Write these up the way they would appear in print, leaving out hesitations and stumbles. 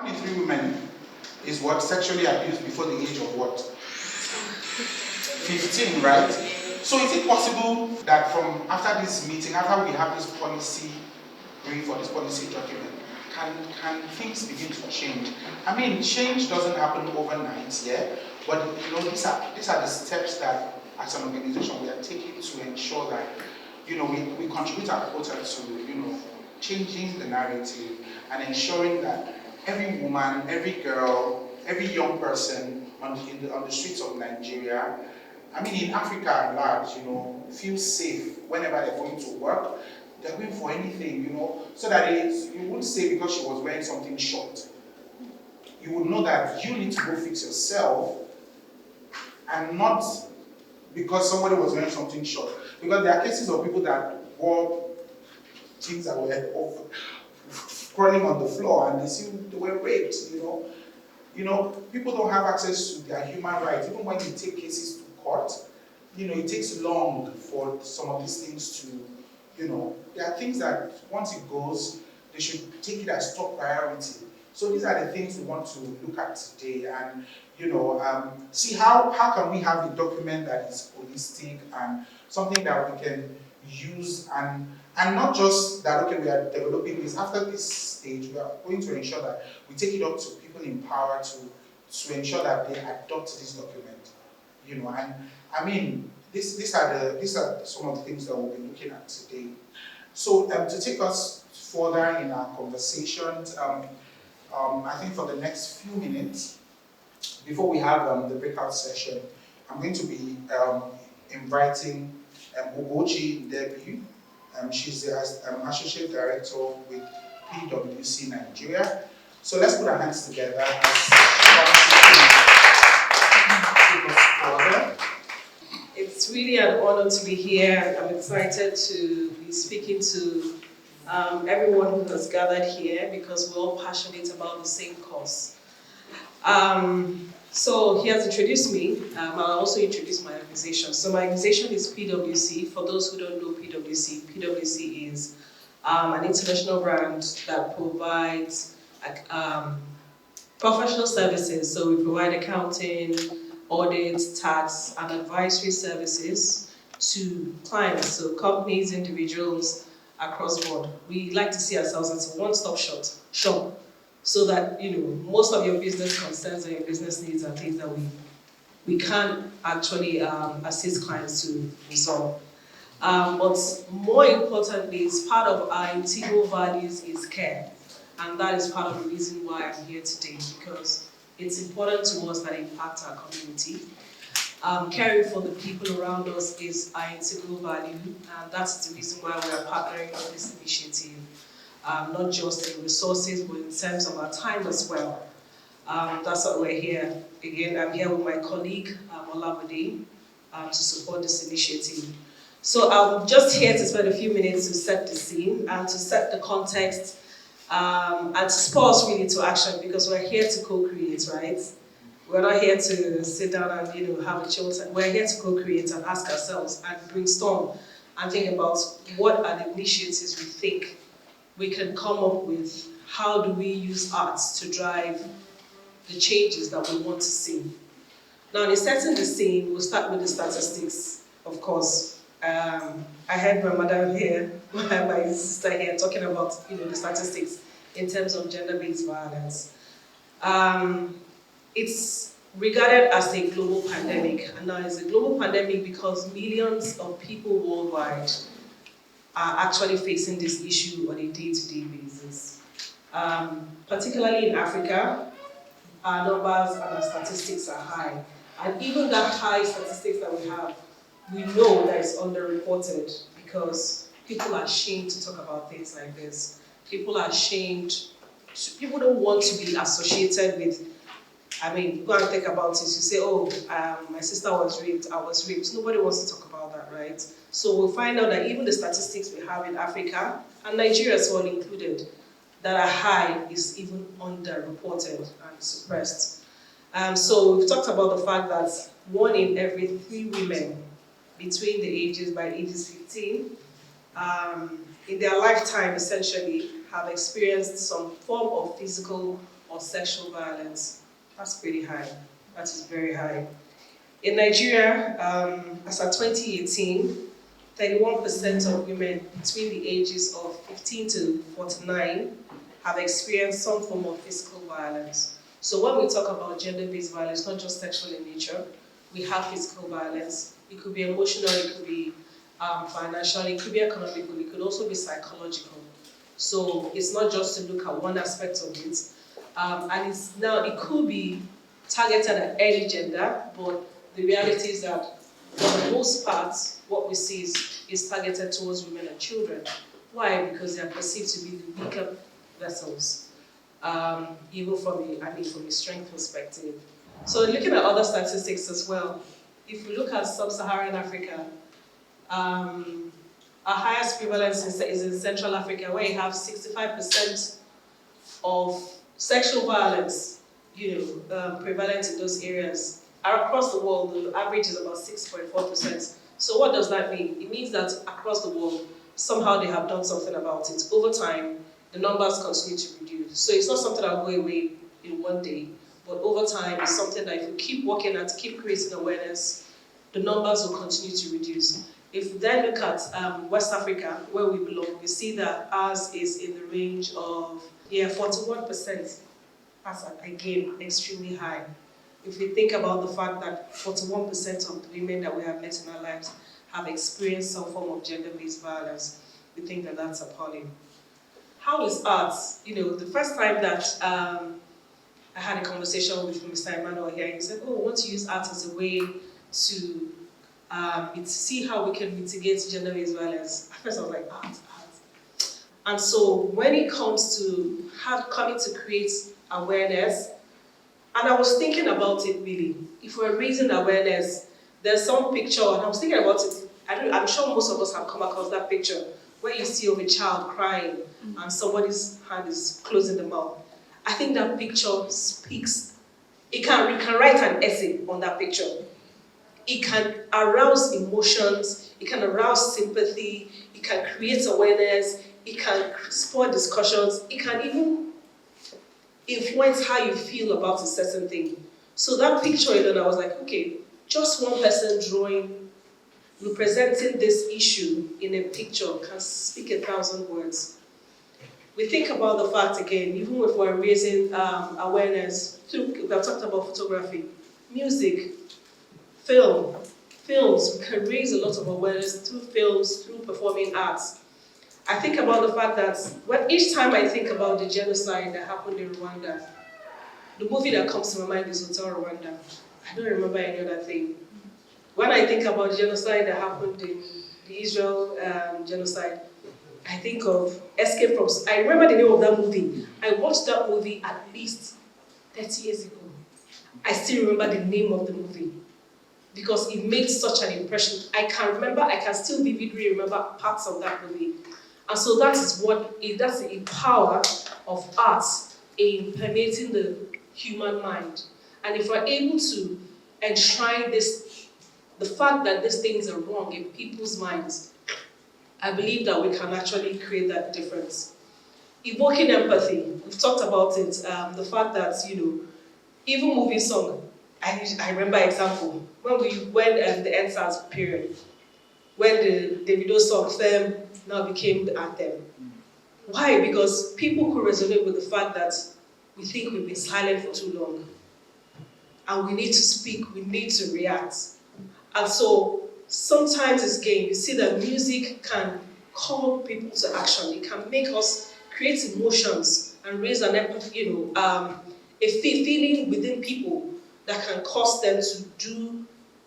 1 in 3 women is what? Sexually abused before the age of what? 15, right? So is it possible that from after this meeting, after we have this policy brief or this policy document, can things begin to change? I mean, change doesn't happen overnight, yeah? But these are the steps that as an organization we are taking to ensure that we contribute our quota to changing the narrative and ensuring that every woman, every girl, every young person on the streets of Nigeria, I mean in Africa at large, feel safe whenever they're going to work. They're going for anything, so that you wouldn't say because she was wearing something short. You would know that you need to go fix yourself and not because somebody was wearing something short. Because there are cases of people that wore things that were crawling on the floor and they were raped, People don't have access to their human rights. Even when you take cases to court, it takes long for some of these things to, there are things that once it goes, they should take it as top priority. So these are the things we want to look at today and, see how can we have a document that is holistic and something that we can use and not just that, okay, we are developing this. After this stage, we are going to ensure that we take it up to people in power to ensure that they adopt this document. And I mean, these are some of the things that we'll be looking at today. So to take us further in our conversations, I think for the next few minutes, before we have the breakout session, I'm going to be inviting Ugochi Ndebbio. She's the Associate Director with PwC Nigeria. So let's put our hands together as It's really an honor to be here. I'm excited to be speaking to everyone who has gathered here because we're all passionate about the same cause. So he has introduced me. I'll also introduce my organization. So my organization is PwC. For those who don't know PwC is an international brand that provides professional services. So we provide accounting, audit, tax, and advisory services to clients, so companies, individuals across board. We like to see ourselves as a one-stop shop, so that most of your business concerns and your business needs are things that we can actually assist clients to resolve. But more importantly, it's part of our integral values is care, and that is part of the reason why I'm here today, because it's important to us that impact our community. Caring for the people around us is our integral value, and that's the reason why we are partnering on this initiative, not just in resources, but in terms of our time as well. That's why we're here. Again, I'm here with my colleague, Olabode, to support this initiative. So I'm just here to spend a few minutes to set the scene and to set the context and to spur us really to action, because we're here to co-create, right? We're not here to sit down and have a chill time. We're here to co-create and ask ourselves and brainstorm and think about what are the initiatives we think we can come up with. How do we use arts to drive the changes that we want to see? Now, in setting the scene, we'll start with the statistics, of course. I heard my mother here, my sister here, talking about the statistics in terms of gender-based violence. It's regarded as a global pandemic, and now it's a global pandemic because millions of people worldwide are actually facing this issue on a day-to-day basis. Particularly in Africa, our numbers and our statistics are high. And even the high statistics that we have, we know that it's underreported because people are ashamed to talk about things like this. People are ashamed. People don't want to be associated with, go and think about it. You say, my sister was raped, I was raped. Nobody wants to talk about that, right? So we'll find out that even the statistics we have in Africa, and Nigeria as well included, that are high is even underreported and suppressed. So we've talked about the fact that 1 in every 3 women between the ages 15, in their lifetime essentially have experienced some form of physical or sexual violence. That's pretty high. That is very high. In Nigeria, as of 2018, 31% of women between the ages of 15 to 49 have experienced some form of physical violence. So when we talk about gender-based violence, not just sexual in nature, we have physical violence. It could be emotional, it could be financial, it could be economical, it could also be psychological. So it's not just to look at one aspect of it. And it could be targeted at any gender, but the reality is that for the most part, what we see is targeted towards women and children. Why? Because they are perceived to be the weaker vessels, even from a strength perspective. So looking at other statistics as well, if we look at sub-Saharan Africa, our highest prevalence is in Central Africa, where you have 65% of sexual violence, prevalent in those areas. Across the world, the average is about 6.4%. So what does that mean? It means that across the world, somehow they have done something about it. Over time, the numbers continue to reduce. So it's not something that will go away in one day, but over time, it's something that if we keep working at, keep creating awareness, the numbers will continue to reduce. If we then look at West Africa, where we belong, we see that ours is in the range of 41%. That's, again, extremely high. If we think about the fact that 41% of the women that we have met in our lives have experienced some form of gender-based violence, we think that that's appalling. How is art? The first time that I had a conversation with Mr. Emmanuel here, he said, we want to use art as a way to see how we can mitigate gender-based violence. At first I was like, art. And so when it comes to coming to create awareness, and I was thinking about it really, if we're raising awareness, there's some picture, and I was thinking about it, I'm sure most of us have come across that picture, where you see of a child crying, and somebody's hand is closing the mouth. I think that picture speaks. We can write an essay on that picture. It can arouse emotions, it can arouse sympathy, it can create awareness, it can spur discussions, it can even influence how you feel about a certain thing. So that picture, I was like, okay, just one person drawing, representing this issue in a picture can speak 1,000 words. We think about the fact again, even if we're raising awareness, we have talked about photography, music, films, we can raise a lot of awareness through films, through performing arts. I think about the fact that each time I think about the genocide that happened in Rwanda, the movie that comes to my mind is Hotel Rwanda. I don't remember any other thing. When I think about the genocide that happened in the Israel genocide, I think of Escape from... I remember the name of that movie. I watched that movie at least 30 years ago. I still remember the name of the movie because it made such an impression. I can still vividly remember parts of that movie. And so that's the power of art in permeating the human mind. And if we're able to enshrine the fact that these things are wrong in people's minds, I believe that we can actually create that difference. Evoking empathy, we've talked about it, the fact that, even movie song, I remember example, when the NSAS period, when the Davido song Femme now became the anthem. Why? Because people could resonate with the fact that we think we've been silent for too long. And we need to speak, we need to react. And so sometimes it's game. You see that music can call people to action. It can make us create emotions and raise an empathy, a feeling within people that can cause them to do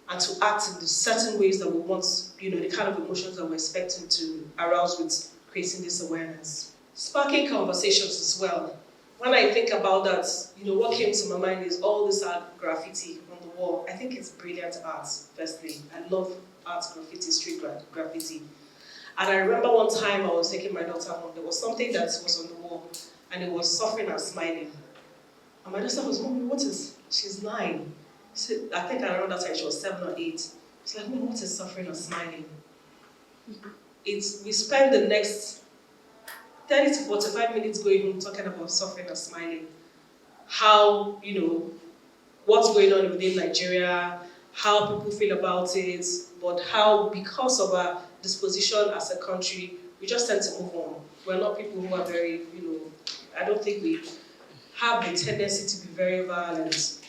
and to act in the certain ways that we want, the kind of emotions that we're expecting to arouse with creating this awareness. Sparking conversations as well. When I think about that, what came to my mind is all this art graffiti on the wall. I think it's brilliant art, firstly. I love art graffiti, street graffiti. And I remember one time I was taking my daughter home, there was something that was on the wall, and it was suffering and smiling. And my daughter was, Mommy, what is, she's 9. I think around that time she was 7 or 8. It's like, what is suffering or smiling? We spend the next 30 to 45 minutes going home talking about suffering or smiling. how, what's going on within Nigeria, how people feel about it, but how, because of our disposition as a country, we just tend to move on. We're not people who are very, I don't think we have the tendency to be very violent.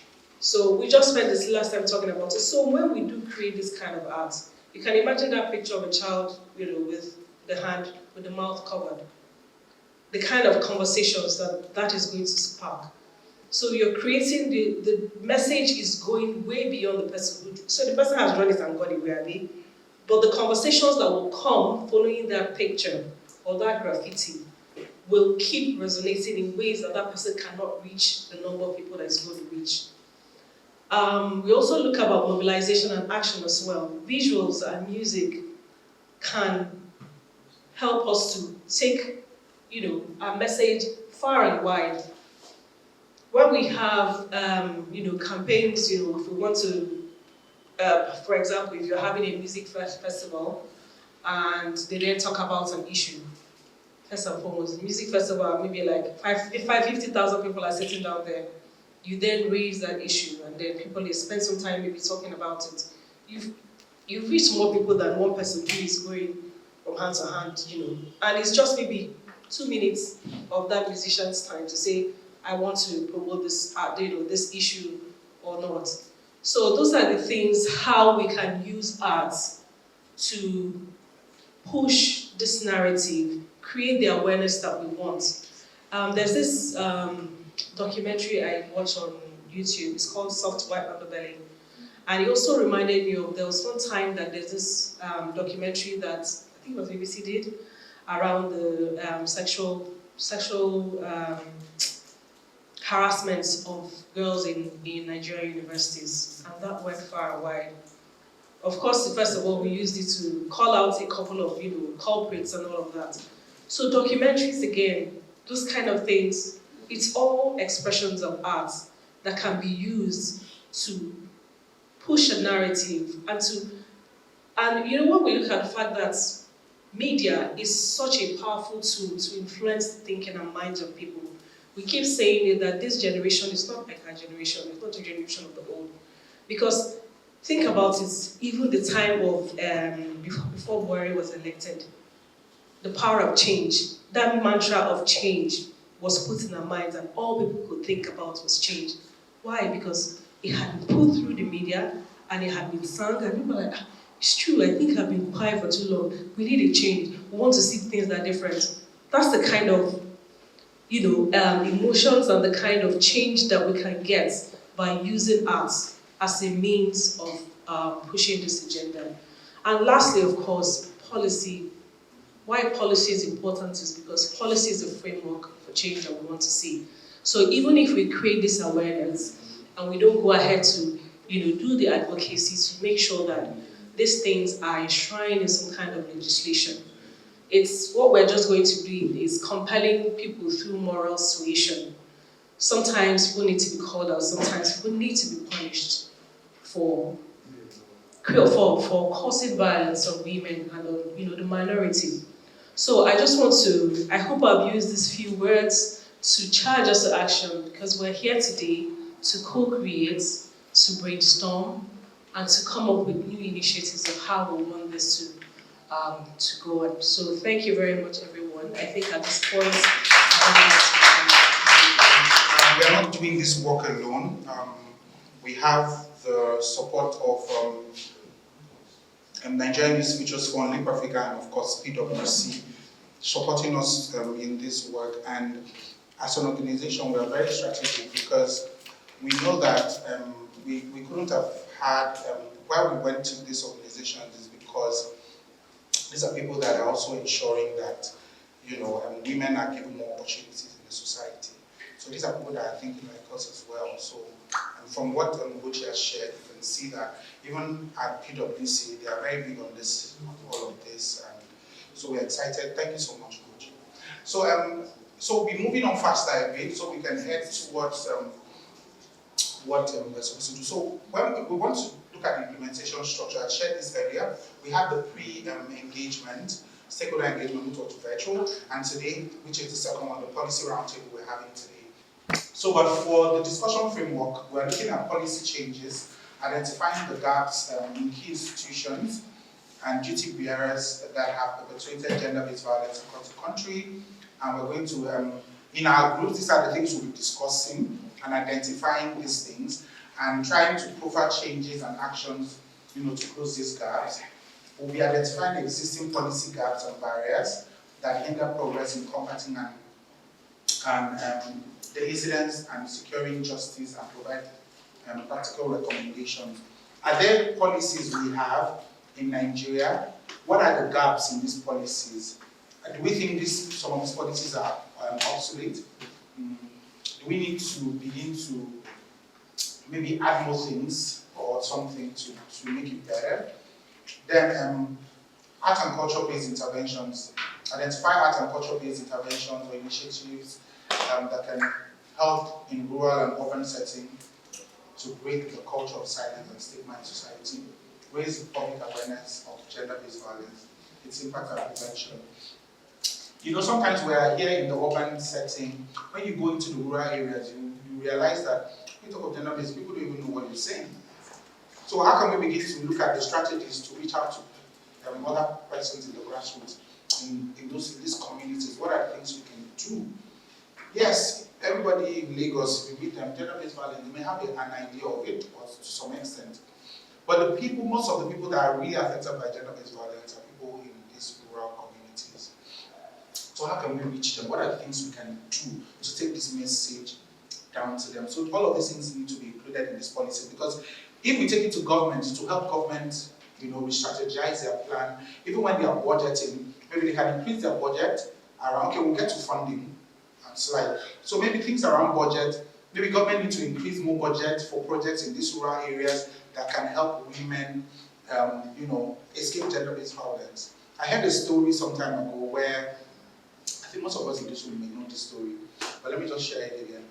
So we just spent this last time talking about it. So when we do create this kind of art, you can imagine that picture of a child, with the hand, with the mouth covered. The kind of conversations that is going to spark. So you're creating, the message is going way beyond the person. So the person has run it and got it, where are they? But the conversations that will come following that picture or that graffiti will keep resonating in ways that that person cannot reach the number of people that it's going to reach. We also look about mobilization and action as well. Visuals and music can help us to take, our message far and wide. When we have, campaigns, if we want to, for example, if you're having a music festival and they then talk about an issue, first and foremost, the music festival, maybe like 50,000 people are sitting down there. You then raise that issue, and then people spend some time maybe talking about it. You've reached more people than one person who is going from hand to hand, And it's just maybe 2 minutes of that musician's time to say, I want to promote this art, this issue or not. So those are the things, how we can use art to push this narrative, create the awareness that we want. There's this documentary I watched on YouTube. It's called Soft White Underbelly. And it also reminded me of, there was one time that there's this documentary that I think it was BBC did around the sexual harassment of girls in Nigerian universities. And that went far and wide. Of course, first of all, we used it to call out a couple of, culprits and all of that. So documentaries, again, those kind of things, it's all expressions of art that can be used to push a narrative and when we look at the fact that media is such a powerful tool to influence the thinking and minds of people, we keep saying it that this generation is not like our generation, it's not the generation of the old. Because think about it, even the time of, before Buhari was elected, the power of change, that mantra of change was put in our minds, and all people could think about was change. Why? Because it had been put through the media, and it had been sung, and people were like, it's true, I think I've been quiet for too long. We need a change. We want to see things that are different. That's the kind of, emotions and the kind of change that we can get by using art as a means of pushing this agenda. And lastly, of course, policy. Why policy is important is because policy is a framework for change that we want to see. So even if we create this awareness and we don't go ahead to, do the advocacy to make sure that these things are enshrined in some kind of legislation, it's what we're just going to do is compelling people through moral suasion. Sometimes people need to be called out, sometimes people need to be punished for causing violence on women and on the minority. So I hope I've used these few words to charge us to action, because we're here today to co-create, to brainstorm, and to come up with new initiatives of how we want this to go on. So thank you very much, everyone. I think at this point, we are not doing this work alone. We have the support of Nigerian Youth Futures Fund, Leap Africa, and of course PwC, supporting us in this work. And as an organization, we are very strategic, because we know that we couldn't have had, why we went to this organization is because these are people that are also ensuring that, women are given more opportunities in the society. So these are people that are thinking like us as well. So, and from what Ugochi has shared, you can see that even at PwC, they are very big on this, on all of this. And so we're excited. Thank you so much, Ugochi. So we'll be moving on faster a bit, so we can head towards what we're supposed to do. So when we want to look at the implementation structure, I shared this earlier. We have the pre-engagement, stakeholder engagement, which was virtual, and today, which is the second one, the policy roundtable we're having today. So, but for the discussion framework, we're looking at policy changes, identifying the gaps in key institutions and duty bearers that have perpetuated gender-based violence across the country. And we're going to, in our groups, these are the things we'll be discussing and identifying these things and trying to profile changes and actions, to close these gaps. We'll be identifying existing policy gaps and barriers that hinder progress in combating and the incidents and securing justice and provide practical recommendations. Are there policies we have in Nigeria? What are the gaps in these policies? Do we think some of these policies are obsolete? Do we need to begin to maybe add more things or something to make it better? Then art and culture-based interventions. Identify art and culture-based interventions or initiatives that can help in rural and urban settings to break the culture of silence and stigma in society, raise public awareness of gender-based violence, its impact and prevention. Sometimes we are here in the urban setting. When you go into the rural areas, you realize that when you talk of gender-based, people don't even know what you're saying. So how can we begin to look at the strategies to reach out to other persons in the grassroots, in these communities? What are the things we can do? Yes, everybody in Lagos, we meet them, gender-based violence, they may have an idea of it, or to some extent. But most of the people that are really affected by gender-based violence are people in these rural communities. So how can we reach them? What are the things we can do to take this message down to them? So all of these things need to be included in this policy, because if we take it to government, to help government, re-strategize their plan, even when they are budgeting, maybe they can increase their budget around, okay, we'll get to funding and slide. So maybe things around budget, maybe government need to increase more budget for projects in these rural areas that can help women, escape gender-based violence. I heard a story some time ago where, I think most of us in this room may know this story, but let me just share it again,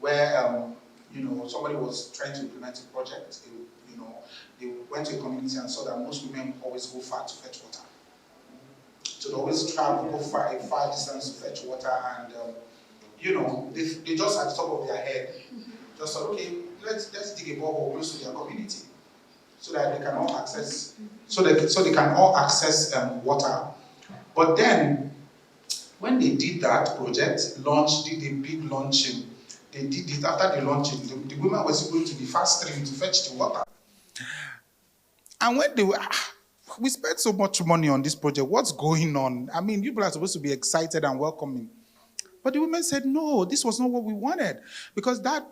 where somebody was trying to implement a project. They went to a community and saw that most women always go far to fetch water. So they always travel, go a far distance to fetch water, and they just at the top of their head just thought, okay, let's dig a borehole close to their community, so that they can all access, water. But then, when they did that project, did a big launching, they did it after the launching, the women were going to the fast stream to fetch the water. And when they were, we spent so much money on this project, what's going on? I mean, people are supposed to be excited and welcoming. But the women said, no, this was not what we wanted. Because that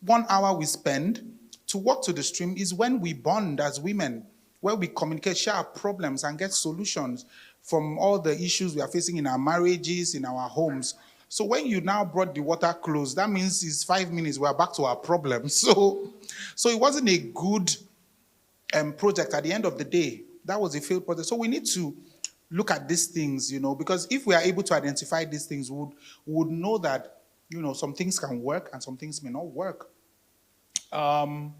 1 hour we spend to walk to the stream is when we bond as women, where we communicate, share our problems, and get solutions from all the issues we are facing in our marriages, in our homes. So when you now brought the water close, that means it's 5 minutes, we're back to our problems. So it wasn't a good project at the end of the day. That was a failed project. So we need to look at these things, because if we are able to identify these things, we would know that, some things can work and some things may not work. We're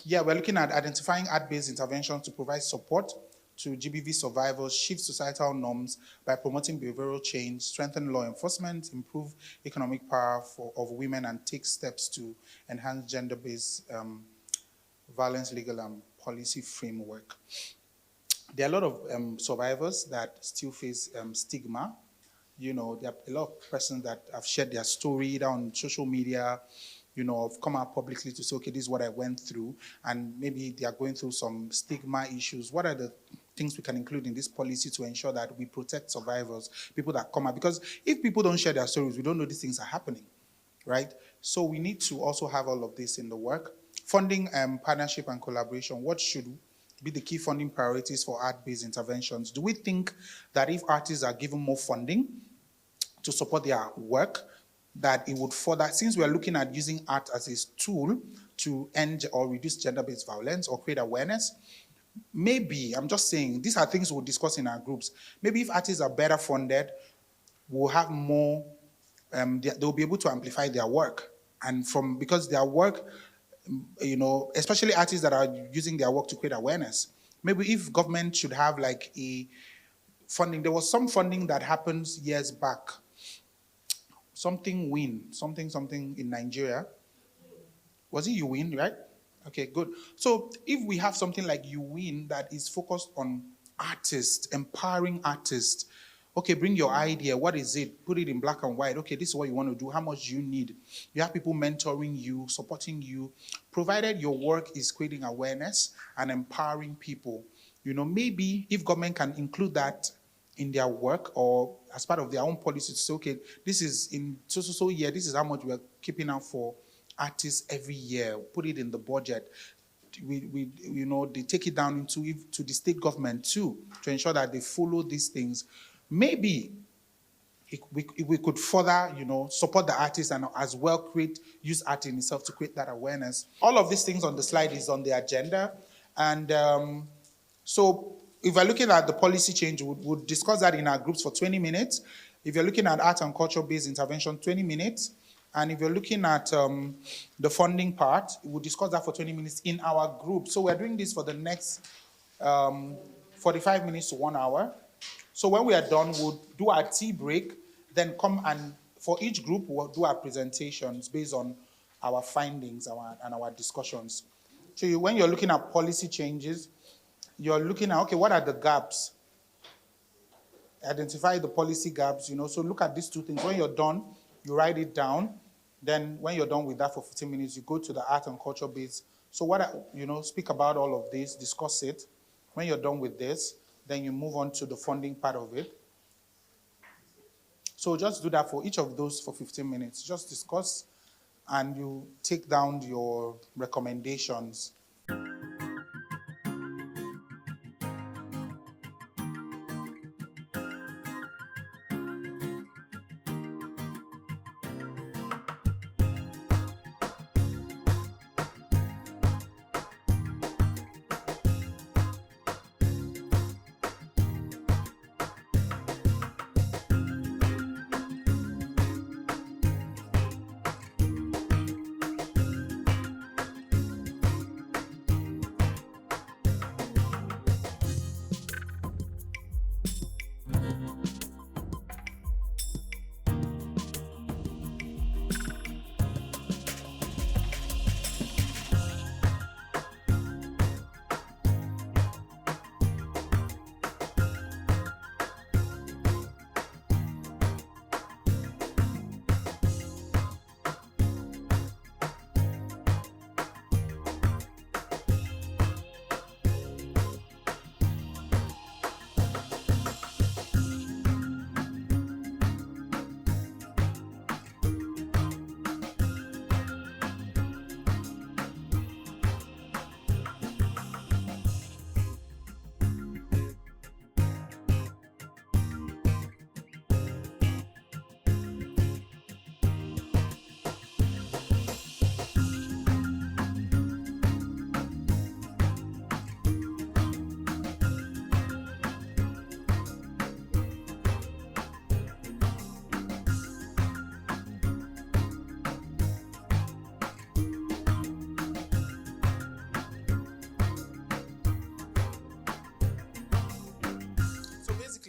looking at identifying art-based interventions to provide support to GBV survivors, shift societal norms by promoting behavioral change, strengthen law enforcement, improve economic power of women, and take steps to enhance gender-based violence legal and policy framework. There are a lot of survivors that still face stigma. There are a lot of persons that have shared their story either on social media, have come out publicly to say, okay, this is what I went through, and maybe they are going through some stigma issues. What are the things we can include in this policy to ensure that we protect survivors, people that come out? Because if people don't share their stories, we don't know these things are happening, right? So we need to also have all of this in the work. Funding, partnership, and collaboration. What should be the key funding priorities for art-based interventions? Do we think that if artists are given more funding to support their work, that it would further, since we are looking at using art as a tool to end or reduce gender-based violence or create awareness, maybe, I'm just saying, these are things we'll discuss in our groups. Maybe if artists are better funded, we'll have more, they'll be able to amplify their work. And because their work, especially artists that are using their work to create awareness. Maybe if government should have like a funding, there was some funding that happened years back. something win, something in Nigeria. Was it You Win, right? Okay, good. So if we have something like You Win that is focused on artists, empowering artists, okay, bring your idea. What is it? Put it in black and white. Okay, this is what you want to do. How much do you need? You have people mentoring you, supporting you, provided your work is creating awareness and empowering people. Maybe if government can include that in their work or as part of their own policy to say, okay, this is in so year, this is how much we are keeping out for artists every year, put it in the budget. They take it down to the state government too, to ensure that they follow these things. Maybe we could further, support the artists and as well use art in itself to create that awareness. All of these things on the slide is on the agenda. And so if we're looking at the policy change, we'll discuss that in our groups for 20 minutes. If you're looking at art and culture-based intervention, 20 minutes. And if you're looking at the funding part, we'll discuss that for 20 minutes in our group. So we're doing this for the next 45 minutes to 1 hour. So when we are done, we'll do our tea break, then come and for each group, we'll do our presentations based on our findings and our discussions. So when you're looking at policy changes, you're looking at, okay, what are the gaps? Identify the policy gaps, so look at these two things. When you're done, you write it down. Then when you're done with that for 15 minutes, you go to the art and culture base. So speak about all of this, discuss it. When you're done with this, then you move on to the funding part of it. So just do that for each of those for 15 minutes. Just discuss and you take down your recommendations.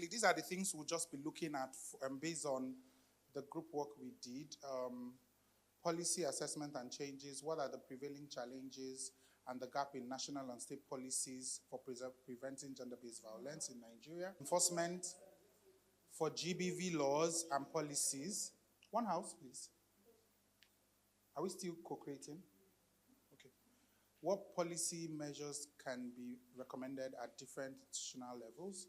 These are the things we'll just be looking at based on the group work we did. Policy assessment and changes. What are the prevailing challenges and the gap in national and state policies for preventing gender-based violence in Nigeria? Enforcement for GBV laws and policies. One house, please. Are we still co-creating? Okay. What policy measures can be recommended at different institutional levels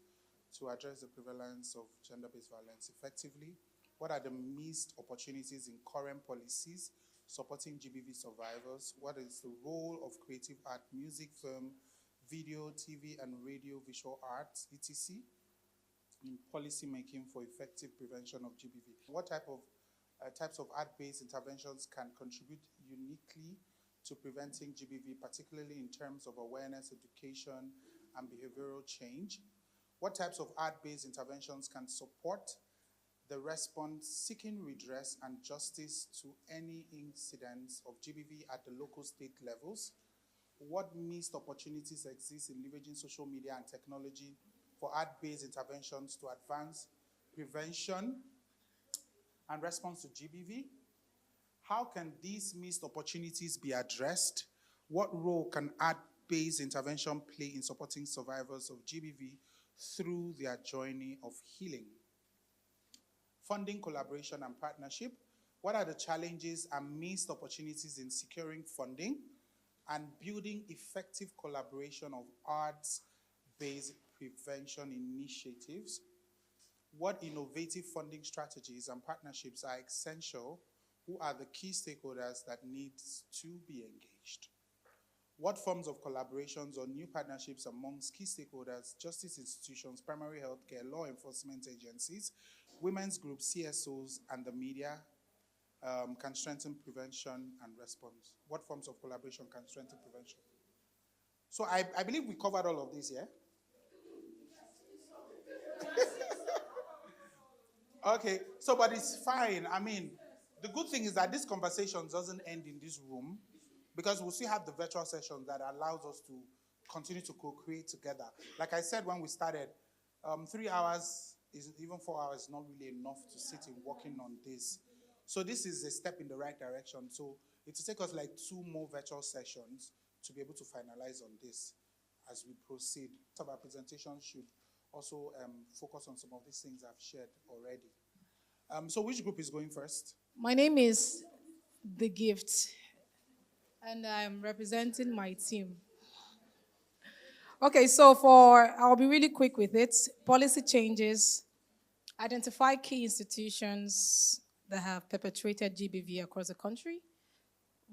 to address the prevalence of gender-based violence effectively? What are the missed opportunities in current policies supporting GBV survivors? What is the role of creative art, music, film, video, TV, and radio visual arts, etc., in policy making for effective prevention of GBV? What types of art-based interventions can contribute uniquely to preventing GBV, particularly in terms of awareness, education, and behavioral change? What types of art-based interventions can support the response seeking redress and justice to any incidents of GBV at the local state levels? What missed opportunities exist in leveraging social media and technology for art-based interventions to advance prevention and response to GBV? How can these missed opportunities be addressed? What role can art-based intervention play in supporting survivors of GBV through their journey of healing? Funding, collaboration, and partnership. What are the challenges and missed opportunities in securing funding and building effective collaboration of arts-based prevention initiatives? What innovative funding strategies and partnerships are essential? Who are the key stakeholders that need to be engaged? What forms of collaborations or new partnerships amongst key stakeholders, justice institutions, primary healthcare, law enforcement agencies, women's groups, CSOs, and the media can strengthen prevention and response? What forms of collaboration can strengthen prevention? So I believe we covered all of this, yeah? Okay, so but it's fine. I mean, the good thing is that this conversation doesn't end in this room because we'll still have the virtual session that allows us to continue to co-create together. Like I said when we started, 3 hours, even 4 hours is not really enough to sit in working on this. So this is a step in the right direction. So it will take us like 2 more virtual sessions to be able to finalize on this as we proceed. Some of our presentations should also focus on some of these things I've shared already. So which group is going first? My name is The Gift, and I'm representing my team. Okay, so I'll be really quick with it. Policy changes, identify key institutions that have perpetrated GBV across the country.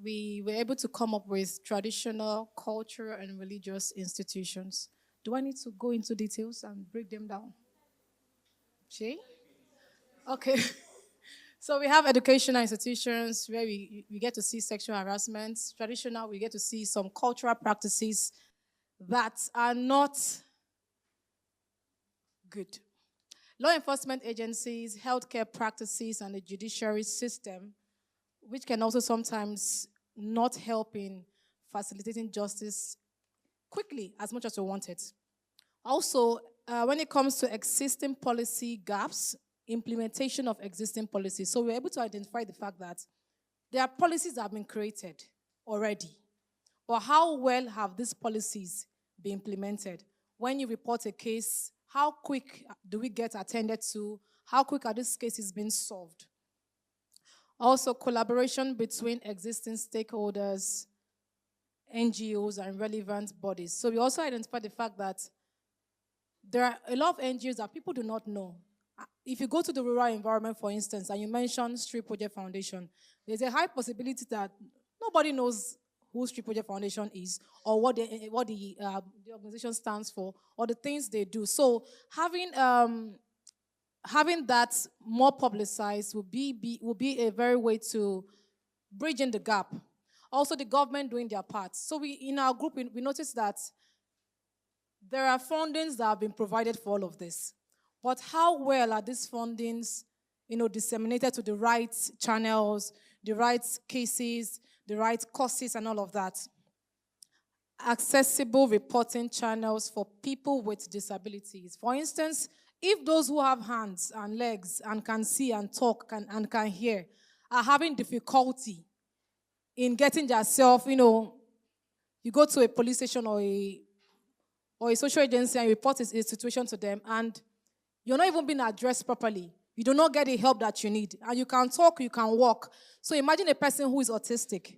We were able to come up with traditional, cultural, and religious institutions. Do I need to go into details and break them down? Shay? Okay. So we have educational institutions where we get to see sexual harassment. Traditional, we get to see some cultural practices that are not good. Law enforcement agencies, healthcare practices, and the judiciary system, which can also sometimes not help in facilitating justice quickly as much as we want it. Also, when it comes to existing policy gaps, implementation of existing policies. So we're able to identify the fact that there are policies that have been created already. But how well have these policies been implemented? When you report a case, how quick do we get attended to? How quick are these cases being solved? Also, collaboration between existing stakeholders, NGOs, and relevant bodies. So we also identified the fact that there are a lot of NGOs that people do not know. If you go to the rural environment, for instance, and you mention Street Project Foundation, there's a high possibility that nobody knows who Street Project Foundation is or what the organization stands for or the things they do. So having that more publicized will be a very way to bridging the gap. Also, the government doing their part. So in our group, we noticed that there are fundings that have been provided for all of this. But how well are these fundings, disseminated to the right channels, the right cases, the right courses, and all of that? Accessible reporting channels for people with disabilities. For instance, if those who have hands and legs and can see and talk and can hear are having difficulty in getting themselves, you go to a police station or a social agency and report a situation to them, and you're not even being addressed properly. You do not get the help that you need. And you can talk, you can walk. So imagine a person who is autistic.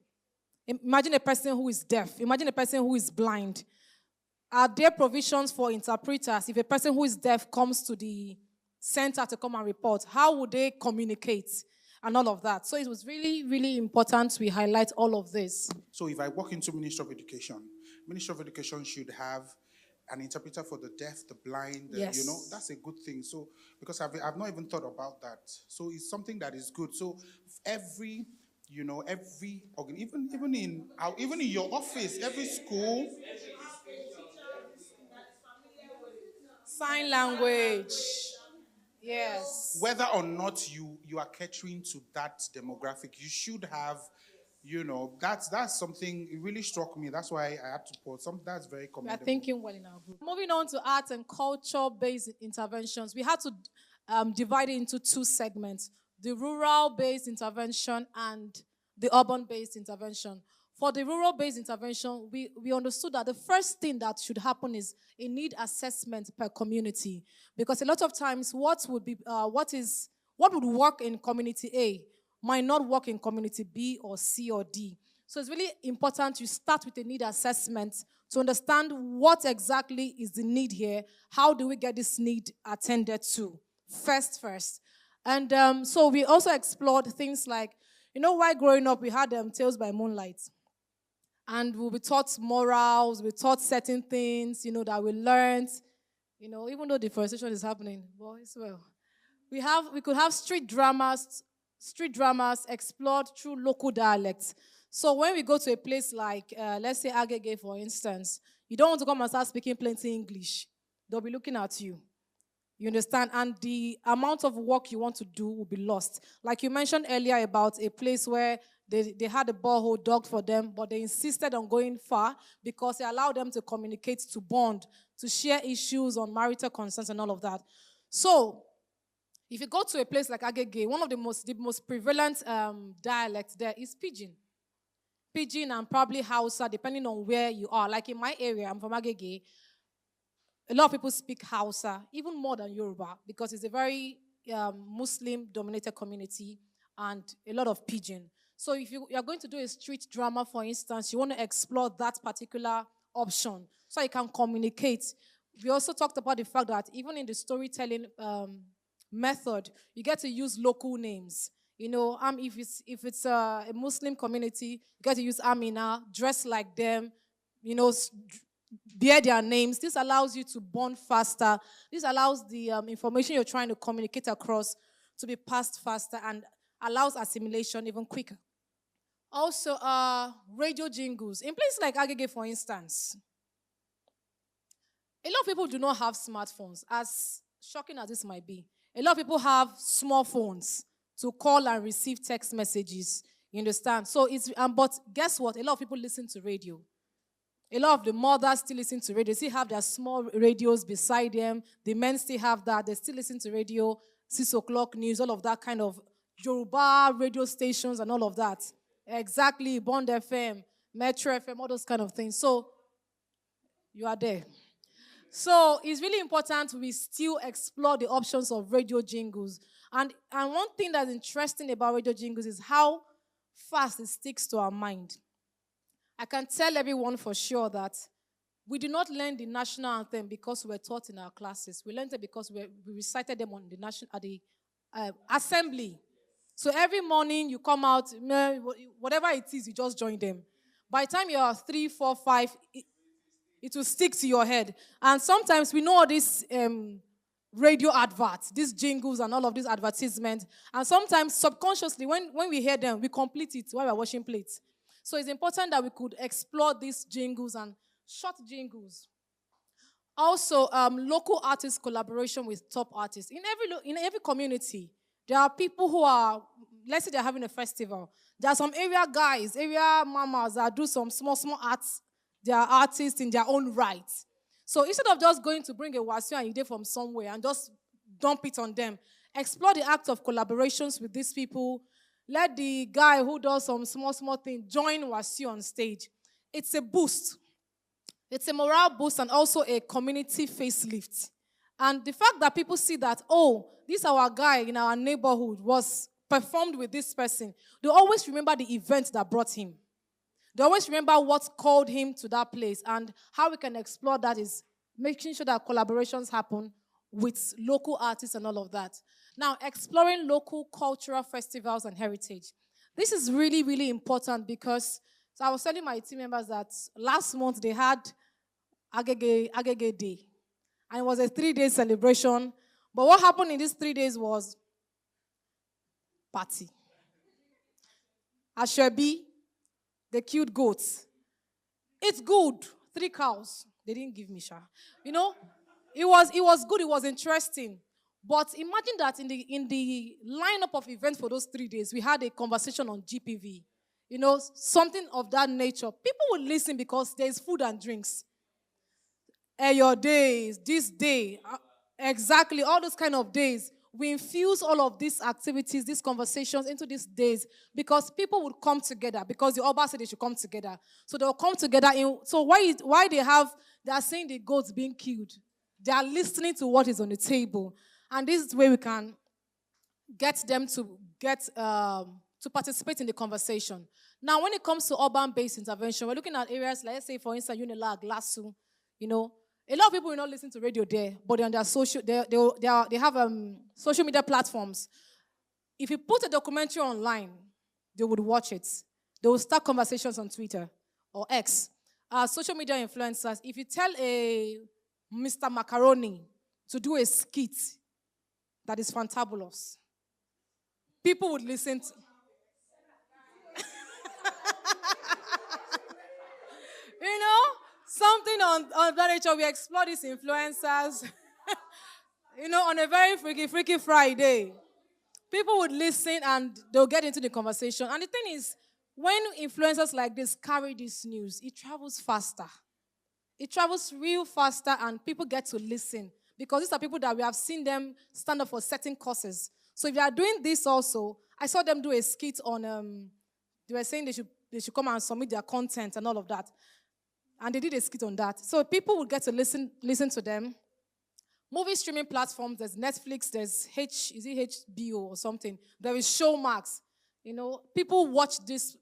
Imagine a person who is deaf. Imagine a person who is blind. Are there provisions for interpreters? If a person who is deaf comes to the center to come and report, how would they communicate and all of that? So it was really, really important we highlight all of this. So if I walk into Ministry of Education should have an interpreter for the deaf, the blind, yes. That's a good thing. So, because I've not even thought about that. So it's something that is good. So every organ, even in your office, every school. Sign language. Yes. Whether or not you are catering to that demographic, you should have, that's something, it really struck me. That's why I had to put something that's very commendable. We are thinking well in our group. Moving on to arts and culture-based interventions, we had to divide it into 2 segments. the rural-based intervention and the urban-based intervention. For the rural-based intervention, we understood that the first thing that should happen is a need assessment per community, because a lot of times what would work in community A might not work in community B or C or D. So it's really important you start with a need assessment to understand what exactly is the need here. How do we get this need attended to first? And so we also explored things like, while growing up, we had Tales by Moonlight. And we'll be taught morals, we're taught certain things, that we learned, even though deforestation is happening, boys, well. We could have street dramas explored through local dialects. So when we go to a place like, let's say Agege, for instance, you don't want to come and start speaking plenty English. They'll be looking at you. You understand? And the amount of work you want to do will be lost. Like you mentioned earlier about a place where they had a borehole dug for them, but they insisted on going far because it allowed them to communicate, to bond, to share issues on marital concerns and all of that. So if you go to a place like Agege, one of the most prevalent dialects there is Pidgin. Pidgin and probably Hausa, depending on where you are. Like in my area, I'm from Agege, a lot of people speak Hausa, even more than Yoruba, because it's a very Muslim-dominated community and a lot of Pidgin. So if you are going to do a street drama, for instance, you want to explore that particular option so you can communicate. We also talked about the fact that even in the storytelling method, you get to use local names. If it's a Muslim community, you get to use Amina, dress like them, bear their names. This allows you to bond faster. This allows the information you're trying to communicate across to be passed faster and allows assimilation even quicker. Also, radio jingles. In places like Agege, for instance, a lot of people do not have smartphones, as shocking as this might be. A lot of people have small phones to call and receive text messages. You understand? So but guess what? A lot of people listen to radio. A lot of the mothers still listen to radio. They still have their small radios beside them. The men still have that. They still listen to radio, 6 o'clock news, all of that kind of Yoruba radio stations and all of that. Exactly, Bond FM, Metro FM, all those kind of things. So, you are there. So, it's really important we still explore the options of radio jingles. And one thing that's interesting about radio jingles is how fast it sticks to our mind. I can tell everyone for sure that we do not learn the national anthem because we're taught in our classes. We learned it because we recited them on the assembly. So every morning you come out, whatever it is, you just join them. By the time you are 3, 4, 5, it will stick to your head. And sometimes we know all these radio adverts, these jingles and all of these advertisements. And sometimes subconsciously, when we hear them, we complete it while we're washing plates. So it's important that we could explore these jingles and short jingles. Also, local artists collaboration with top artists. In every community, there are people who are, let's say they're having a festival. There are some area guys, area mamas that do some small arts. They are artists in their own right. So instead of just going to bring a Wasiu and Ide from somewhere and just dump it on them, explore the act of collaborations with these people. Let the guy who does some small thing join Wasiu on stage. It's a boost. It's a morale boost and also a community facelift. And the fact that people see that, this our guy in our neighborhood was performed with this person, they always remember the event that brought him. They always remember what called him to that place. And how we can explore that is making sure that collaborations happen with local artists and all of that. Now, exploring local cultural festivals and heritage. This is really, really important because I was telling my team members that last month they had Agege Day. And it was a 3-day celebration. But what happened in these 3 days was party. Ashebi, they killed goats. It's good. 3 cows. They didn't give me sha. It was good. It was interesting. But imagine that in the lineup of events for those 3 days, we had a conversation on GPV. Something of that nature. People would listen because there's food and drinks. Your days, this day, exactly, all those kind of days. we infuse all of these activities, these conversations into these days because people would come together because the Oba said they should come together. So they'll come together. So why they are seeing the goats being killed. They are listening to what is on the table. And this is where we can get them to participate in the conversation. Now, when it comes to urban-based intervention, we're looking at areas like, let's say, for instance, Unilag, Lasso, a lot of people will not listen to radio there, but they're on their they have social media platforms. If you put a documentary online, they would watch it. They will start conversations on Twitter or X. Social media influencers, if you tell a Mr. Macaroni to do a skit that is fantabulous, people would listen to... Something on that nature. We explore these influencers, on a very freaky Friday. People would listen and they'll get into the conversation. And the thing is, when influencers like this carry this news, it travels faster. It travels real faster and people get to listen. Because these are people that we have seen them stand up for certain causes. So if you are doing this also, I saw them do a skit on, they were saying they should come and submit their content and all of that. And they did a skit on that. So people would get to listen to them. Movie streaming platforms, there's Netflix, there's HBO or something. There is Showmax. People watch this,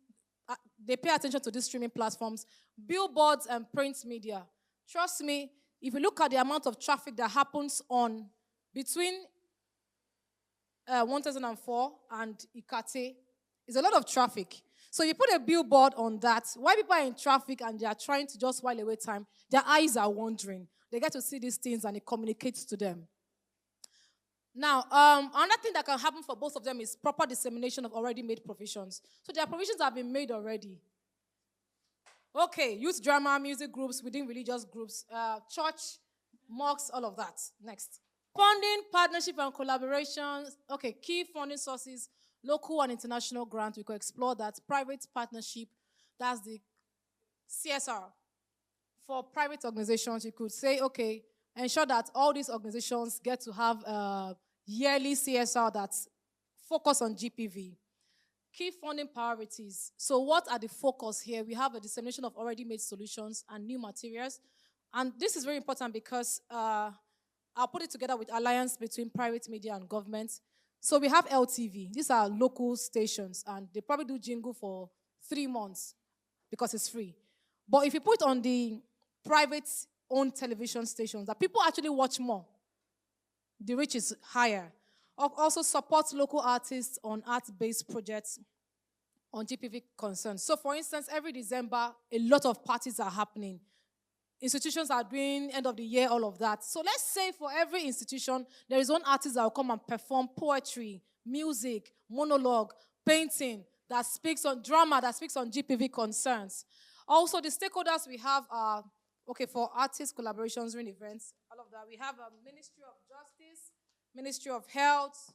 they pay attention to these streaming platforms. Billboards and print media. Trust me, if you look at the amount of traffic that happens between 1004 and Ikate, it's a lot of traffic. So you put a billboard on that. While people are in traffic and they are trying to just while away time, their eyes are wandering. They get to see these things and it communicates to them. Now, another thing that can happen for both of them is proper dissemination of already made provisions. So their provisions have been made already. Okay, youth drama, music groups, within religious groups, church, mosques, all of that. Next. Funding, partnership, and collaborations. Okay, key funding sources. Local and international grants, we could explore that. Private partnership, that's the CSR. For private organizations, you could say, okay, ensure that all these organizations get to have a yearly CSR that's focused on GPV. Key funding priorities. So what are the focus here? We have a dissemination of already made solutions and new materials. And this is very important because I'll put it together with alliance between private media and government. So we have LTV. These are local stations, and they probably do jingle for 3 months because it's free. But if you put on the private-owned television stations, that people actually watch more, the reach is higher. Also support local artists on art-based projects on GPV concerns. So for instance, every December, a lot of parties are happening. Institutions are doing end of the year, all of that. So let's say for every institution, there is one artist that will come and perform poetry, music, monologue, painting, that speaks on drama, that speaks on GPV concerns. Also, the stakeholders we have are, for artist collaborations during events, all of that. We have a Ministry of Justice, Ministry of Health.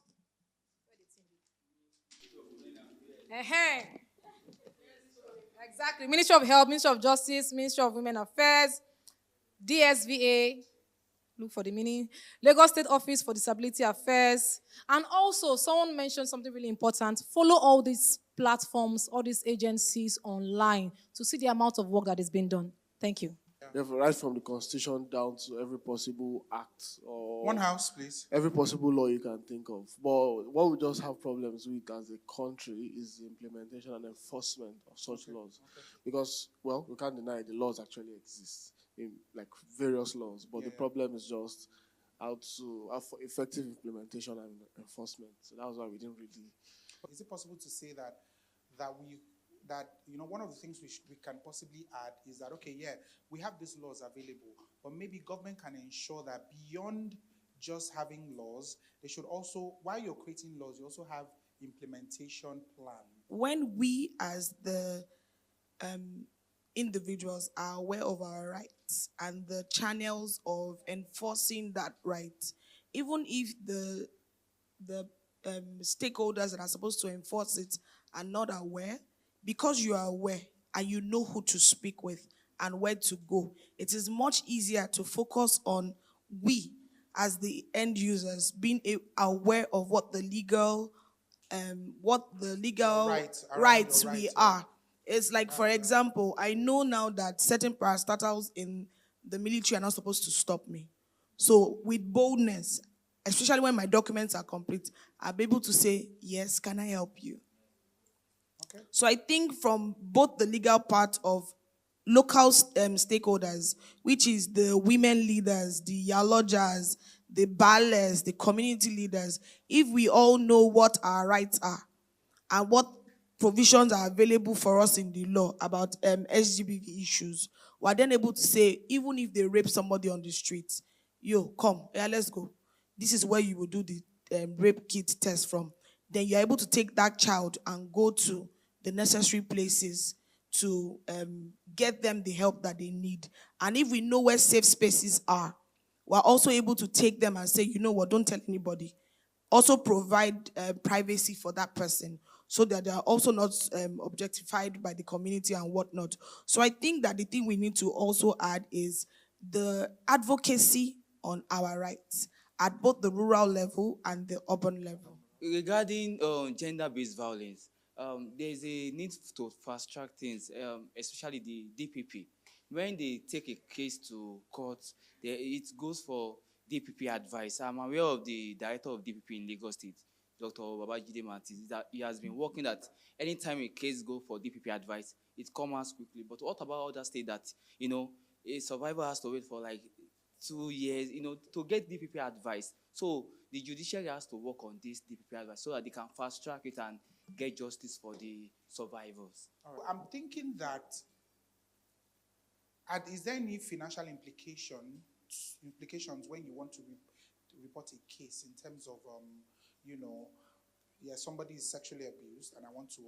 Exactly. Ministry of Health, Ministry of Justice, Ministry of Women Affairs, DSVA, look for the meaning, Lagos State Office for Disability Affairs, and also someone mentioned something really important, follow all these platforms, all these agencies online to see the amount of work that is being done. Thank you. Right from the Constitution down to every possible act or one house, please. Every possible law you can think of. But what we just have problems with as a country is the implementation and enforcement of such laws. Because, we can't deny the laws actually exist in like various laws. But the problem is just how for effective implementation and enforcement. So that was why we didn't really. Is it possible to say that one of the things we can possibly add is that, we have these laws available, but maybe government can ensure that beyond just having laws, they should also, while you're creating laws, you also have implementation plan. When we as the individuals are aware of our rights and the channels of enforcing that right, even if the stakeholders that are supposed to enforce it are not aware, because you are aware and you know who to speak with and where to go, it is much easier to focus on we as the end users, being aware of what the legal Rights around rights your we rights, are. It's like, for example, I know now that certain parastatals in the military are not supposed to stop me. So with boldness, especially when my documents are complete, I'll be able to say, yes, can I help you? Okay. So I think from both the legal part of local stakeholders, which is the women leaders, the yalojas, the ballers, the community leaders, if we all know what our rights are and what provisions are available for us in the law about SGBV issues, we're then able to say, even if they rape somebody on the street, yo, come, yeah, let's go. This is where you will do the rape kit test from. Then you're able to take that child and go to the necessary places to get them the help that they need. And if we know where safe spaces are, we're also able to take them and say, you know what, don't tell anybody. Also provide privacy for that person so that they are also not objectified by the community and whatnot. So I think that the thing we need to also add is the advocacy on our rights at both the rural level and the urban level. Regarding gender-based violence, there's a need to fast-track things, especially the DPP. When they take a case to court, it goes for DPP advice. I'm aware of the director of DPP in Lagos State, Dr. Babajide Martins, that he has been working that anytime a case goes for DPP advice, it comes quickly. But what about other states that, a survivor has to wait for like 2 years, to get DPP advice? So the judiciary has to work on this DPP advice so that they can fast track it and get justice for the survivors. I'm thinking that, is there any financial implications when you want to report a case in terms of, somebody is sexually abused and I want to,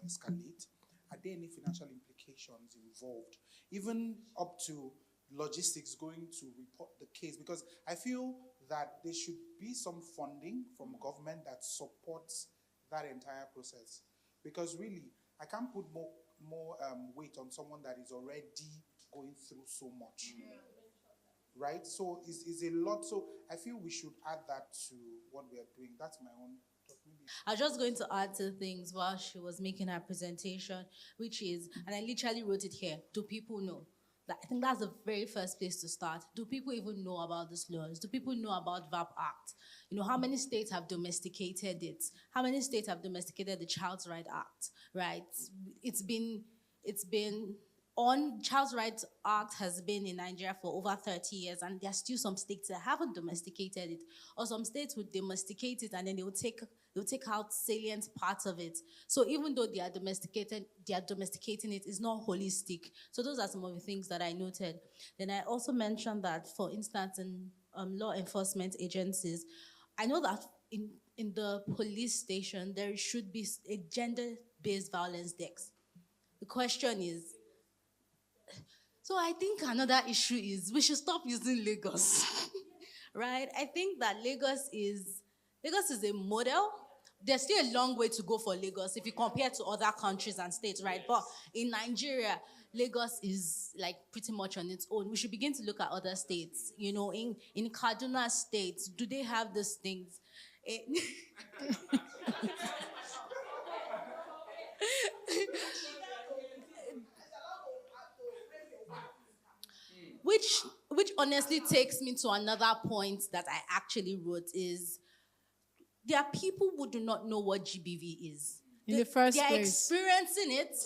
escalate? Are there any financial implications involved? Even up to logistics going to report the case? Because I feel that there should be some funding from government that supports that entire process. Because really, I can't put more weight on someone that is already going through so much. Right? So it's a lot. So I feel we should add that to what we are doing. That's my own thought. I was just going to add to things while she was making her presentation, which is, and I literally wrote it here, do people know? I think that's the very first place to start. Do people even know about these laws? Do people know about VAP Act? How many states have domesticated it? How many states have domesticated the Child's Right Act, right? It's been Child's Rights Act has been in Nigeria for over 30 years, and there are still some states that haven't domesticated it, or some states would domesticate it and then they'll take out salient parts of it. So even though they are domesticating it, it's not holistic. So those are some of the things that I noted. Then I also mentioned that, for instance, in law enforcement agencies, I know that in the police station, there should be a gender-based violence desk. The question is, so I think another issue is we should stop using Lagos, right? I think that Lagos is a model. There's still a long way to go for Lagos if you compare to other countries and states, right? Yes. But in Nigeria, Lagos is like pretty much on its own. We should begin to look at other states. In Kaduna State, do they have these things? Which honestly takes me to another point that I actually wrote is there are people who do not know what GBV is. In the first place. They're experiencing it,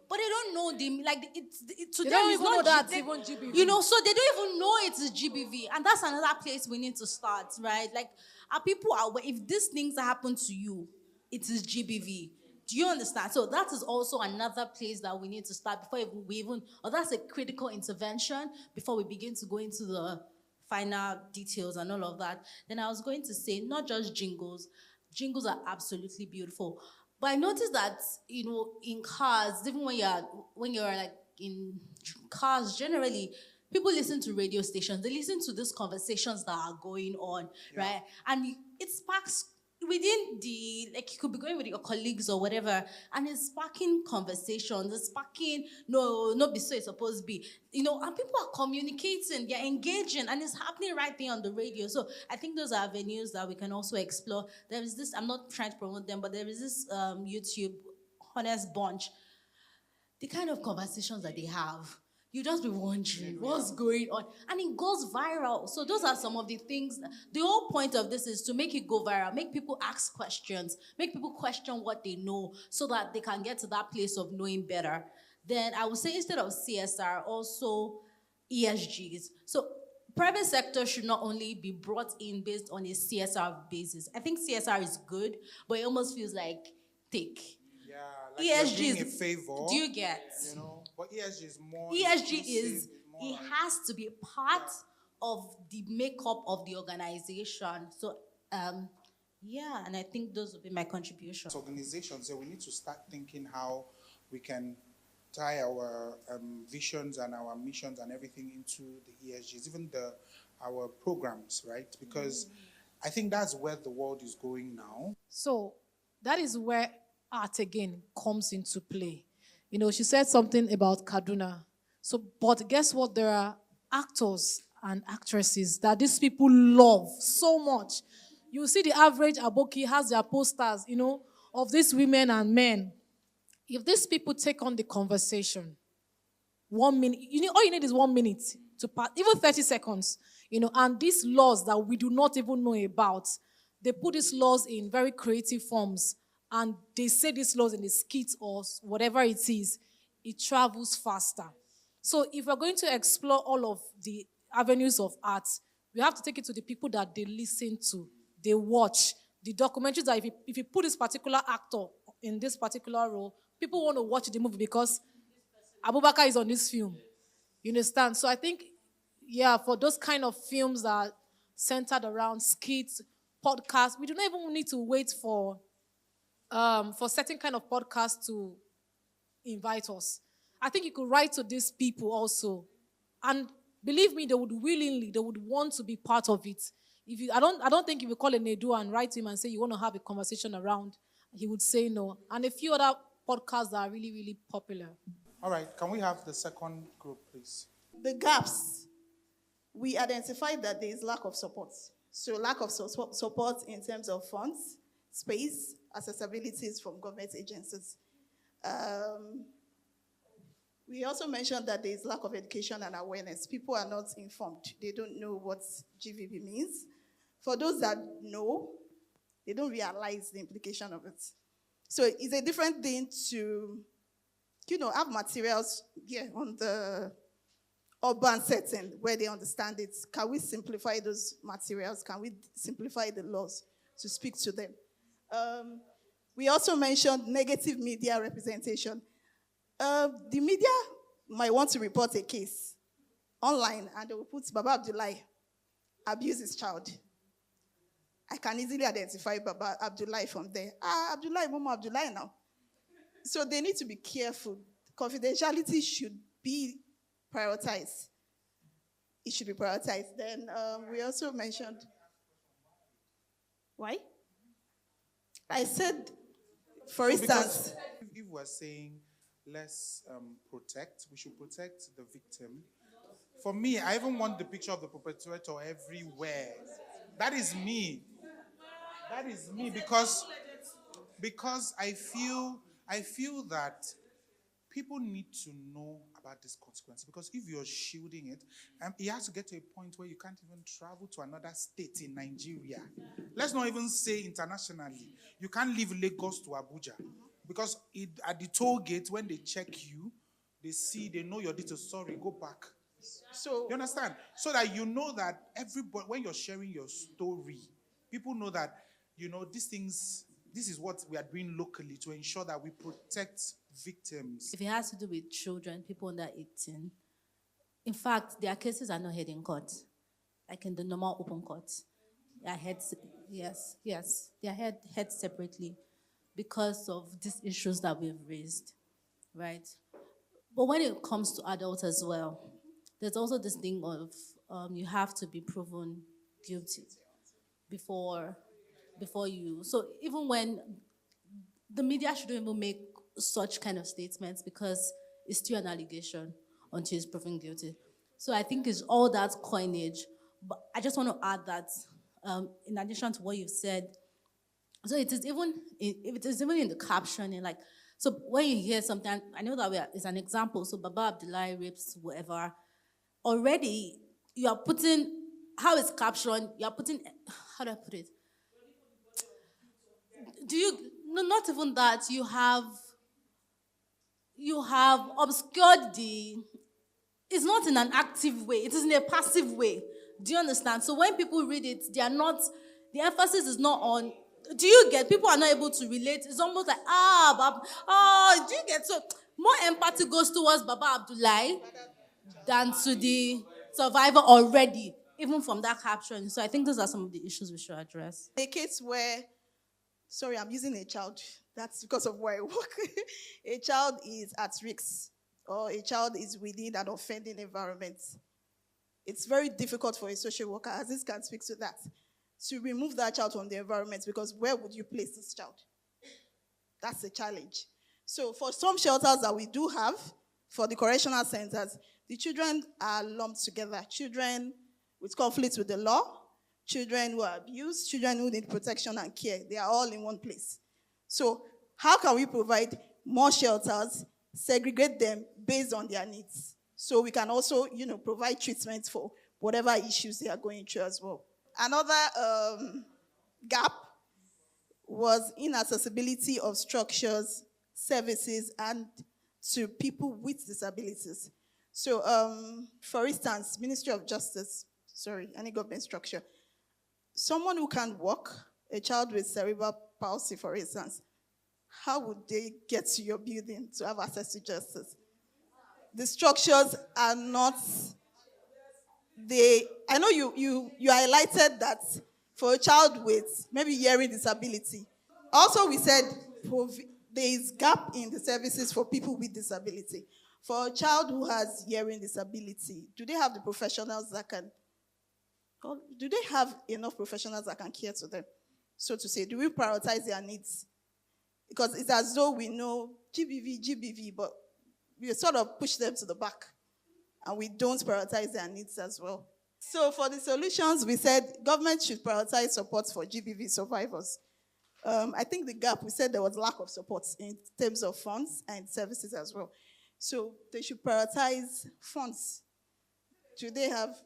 but they don't know to They them don't it's even not know that's even GBV. so they don't even know it's GBV, and that's another place we need to start, right? Like, are people aware if these things happen to you, it is GBV? Do you understand? So that is also another place that we need to start or that's a critical intervention before we begin to go into the final details and all of that. Then I was going to say, not just jingles. Jingles are absolutely beautiful. But I noticed that, in cars, even when you're like in cars, generally, people listen to radio stations. They listen to these conversations that are going on, right? And it sparks within the, like, you could be going with your colleagues or whatever, and it's sparking conversations, it's sparking, no, not be so it's supposed to be, and people are communicating, they're engaging, and it's happening right there on the radio. So I think those are avenues that we can also explore. There is this, I'm not trying to promote them, but there is this YouTube, Honest Bunch, the kind of conversations that they have. You just be wondering what's going on. And it goes viral. So those are some of the things. The whole point of this is to make it go viral, make people ask questions, make people question what they know so that they can get to that place of knowing better. Then I would say instead of CSR, also ESGs. So private sector should not only be brought in based on a CSR basis. I think CSR is good, but it almost feels like thick. Yeah, like ESG you're doing is, a favor. do you get? But ESG is more. ESG is, more it like, has to be part of the makeup of the organization. So, yeah, and I think those would be my contribution. Organizations, we need to start thinking how we can tie our visions and our missions and everything into the ESGs, even our programs, right? Because I think that's where the world is going now. So that is where art again comes into play. She said something about Kaduna. So, but guess what? There are actors and actresses that these people love so much. You see the average Aboki has their posters, of these women and men. If these people take on the conversation, 1 minute, all you need is 1 minute to pass, even 30 seconds, and these laws that we do not even know about, they put these laws in very creative forms. And they say these laws in the skits or whatever it is, it travels faster. So if we're going to explore all of the avenues of art, we have to take it to the people that they listen to, they watch. The documentaries that if you put this particular actor in this particular role, people want to watch the movie because Abubakar is on this film. You understand? So I think, for those kind of films that are centered around skits, podcasts, we do not even need to wait for certain kind of podcasts to invite us. I think you could write to these people also. And believe me, they would want to be part of it. I don't think if you call a Nedu and write to him and say you want to have a conversation around, he would say no. And a few other podcasts that are really, really popular. All right, can we have the second group, please? The gaps. We identified that there is lack of support. So lack of support in terms of funds, space, accessibilities from government agencies. We also mentioned that there is lack of education and awareness. People are not informed. They don't know what GVB means. For those that know, they don't realize the implication of it. So it's a different thing to, have materials on the urban setting where they understand it. Can we simplify those materials? Can we simplify the laws to speak to them? We also mentioned negative media representation. The media might want to report a case online and they will put Baba Abdullahi abuse his child. I can easily identify Baba Abdullahi from there. Abdullahi, Mama Abdullahi now. So they need to be careful. Confidentiality should be prioritized. It should be prioritized. Then we also mentioned, why? I said, for instance, if we're saying let's protect, we should protect the victim. For me, I even want the picture of the perpetrator everywhere. That is me. That is me because I feel that people need to know about this consequence. Because if you're shielding it, it has to get to a point where you can't even travel to another state in Nigeria. Let's not even say internationally. You can't leave Lagos to Abuja. Because at the toll gate, when they check you, they know your details. Sorry, go back. So you understand? So that you know that everybody, when you're sharing your story, people know that, this is what we are doing locally to ensure that we protect victims. If it has to do with children, people under 18, in fact, their cases are not heard in court, like in the normal open court. They are heard, yes, they are heard separately because of these issues that we've raised, right? But when it comes to adults as well, there's also this thing of you have to be proven guilty before before you. So even when the media shouldn't even make such kind of statements because it's still an allegation until it's proven guilty. So I think it's all that coinage. But I just want to add that in addition to what you've said, so it is even in the caption, like, so when you hear something, I know that it's an example. So Baba Abdullahi rapes whatever. Already you are putting how it's captioned. You are putting, how do I put it? Do you no? Not even that. You have obscured the. It's not in an active way. It is in a passive way. Do you understand? So when people read it, they are not. The emphasis is not on. Do you get? People are not able to relate. It's almost like do you get? So more empathy goes towards Baba Abdullahi than to the survivor already, even from that caption. So I think those are some of the issues we should address. A case where, sorry, I'm using a child. That's because of where I work. A child is at risk, or a child is within an offending environment. It's very difficult for a social worker, Aziz can speak to that, to remove that child from the environment, because where would you place this child? That's a challenge. So for some shelters that we do have, for the correctional centers, the children are lumped together. Children with conflicts with the law, children who are abused, children who need protection and care. They are all in one place. So how can we provide more shelters, segregate them based on their needs? So we can also, provide treatment for whatever issues they are going through as well. Another gap was inaccessibility of structures, services, and to people with disabilities. So, for instance, Ministry of Justice, any government structure, someone who can walk, a child with cerebral palsy, for instance, how would they get to your building to have access to justice? The structures are not, I know you highlighted that for a child with maybe hearing disability. Also, we said there is gap in the services for people with disability. For a child who has hearing disability, do they have the professionals that can, or do they have enough professionals that can care to them? So to say, do we prioritize their needs? Because it's as though we know GBV, but we sort of push them to the back and we don't prioritize their needs as well. So for the solutions, we said government should prioritize support for GBV survivors. I think the gap, we said there was lack of support in terms of funds and services as well. So they should prioritize funds. Do they have,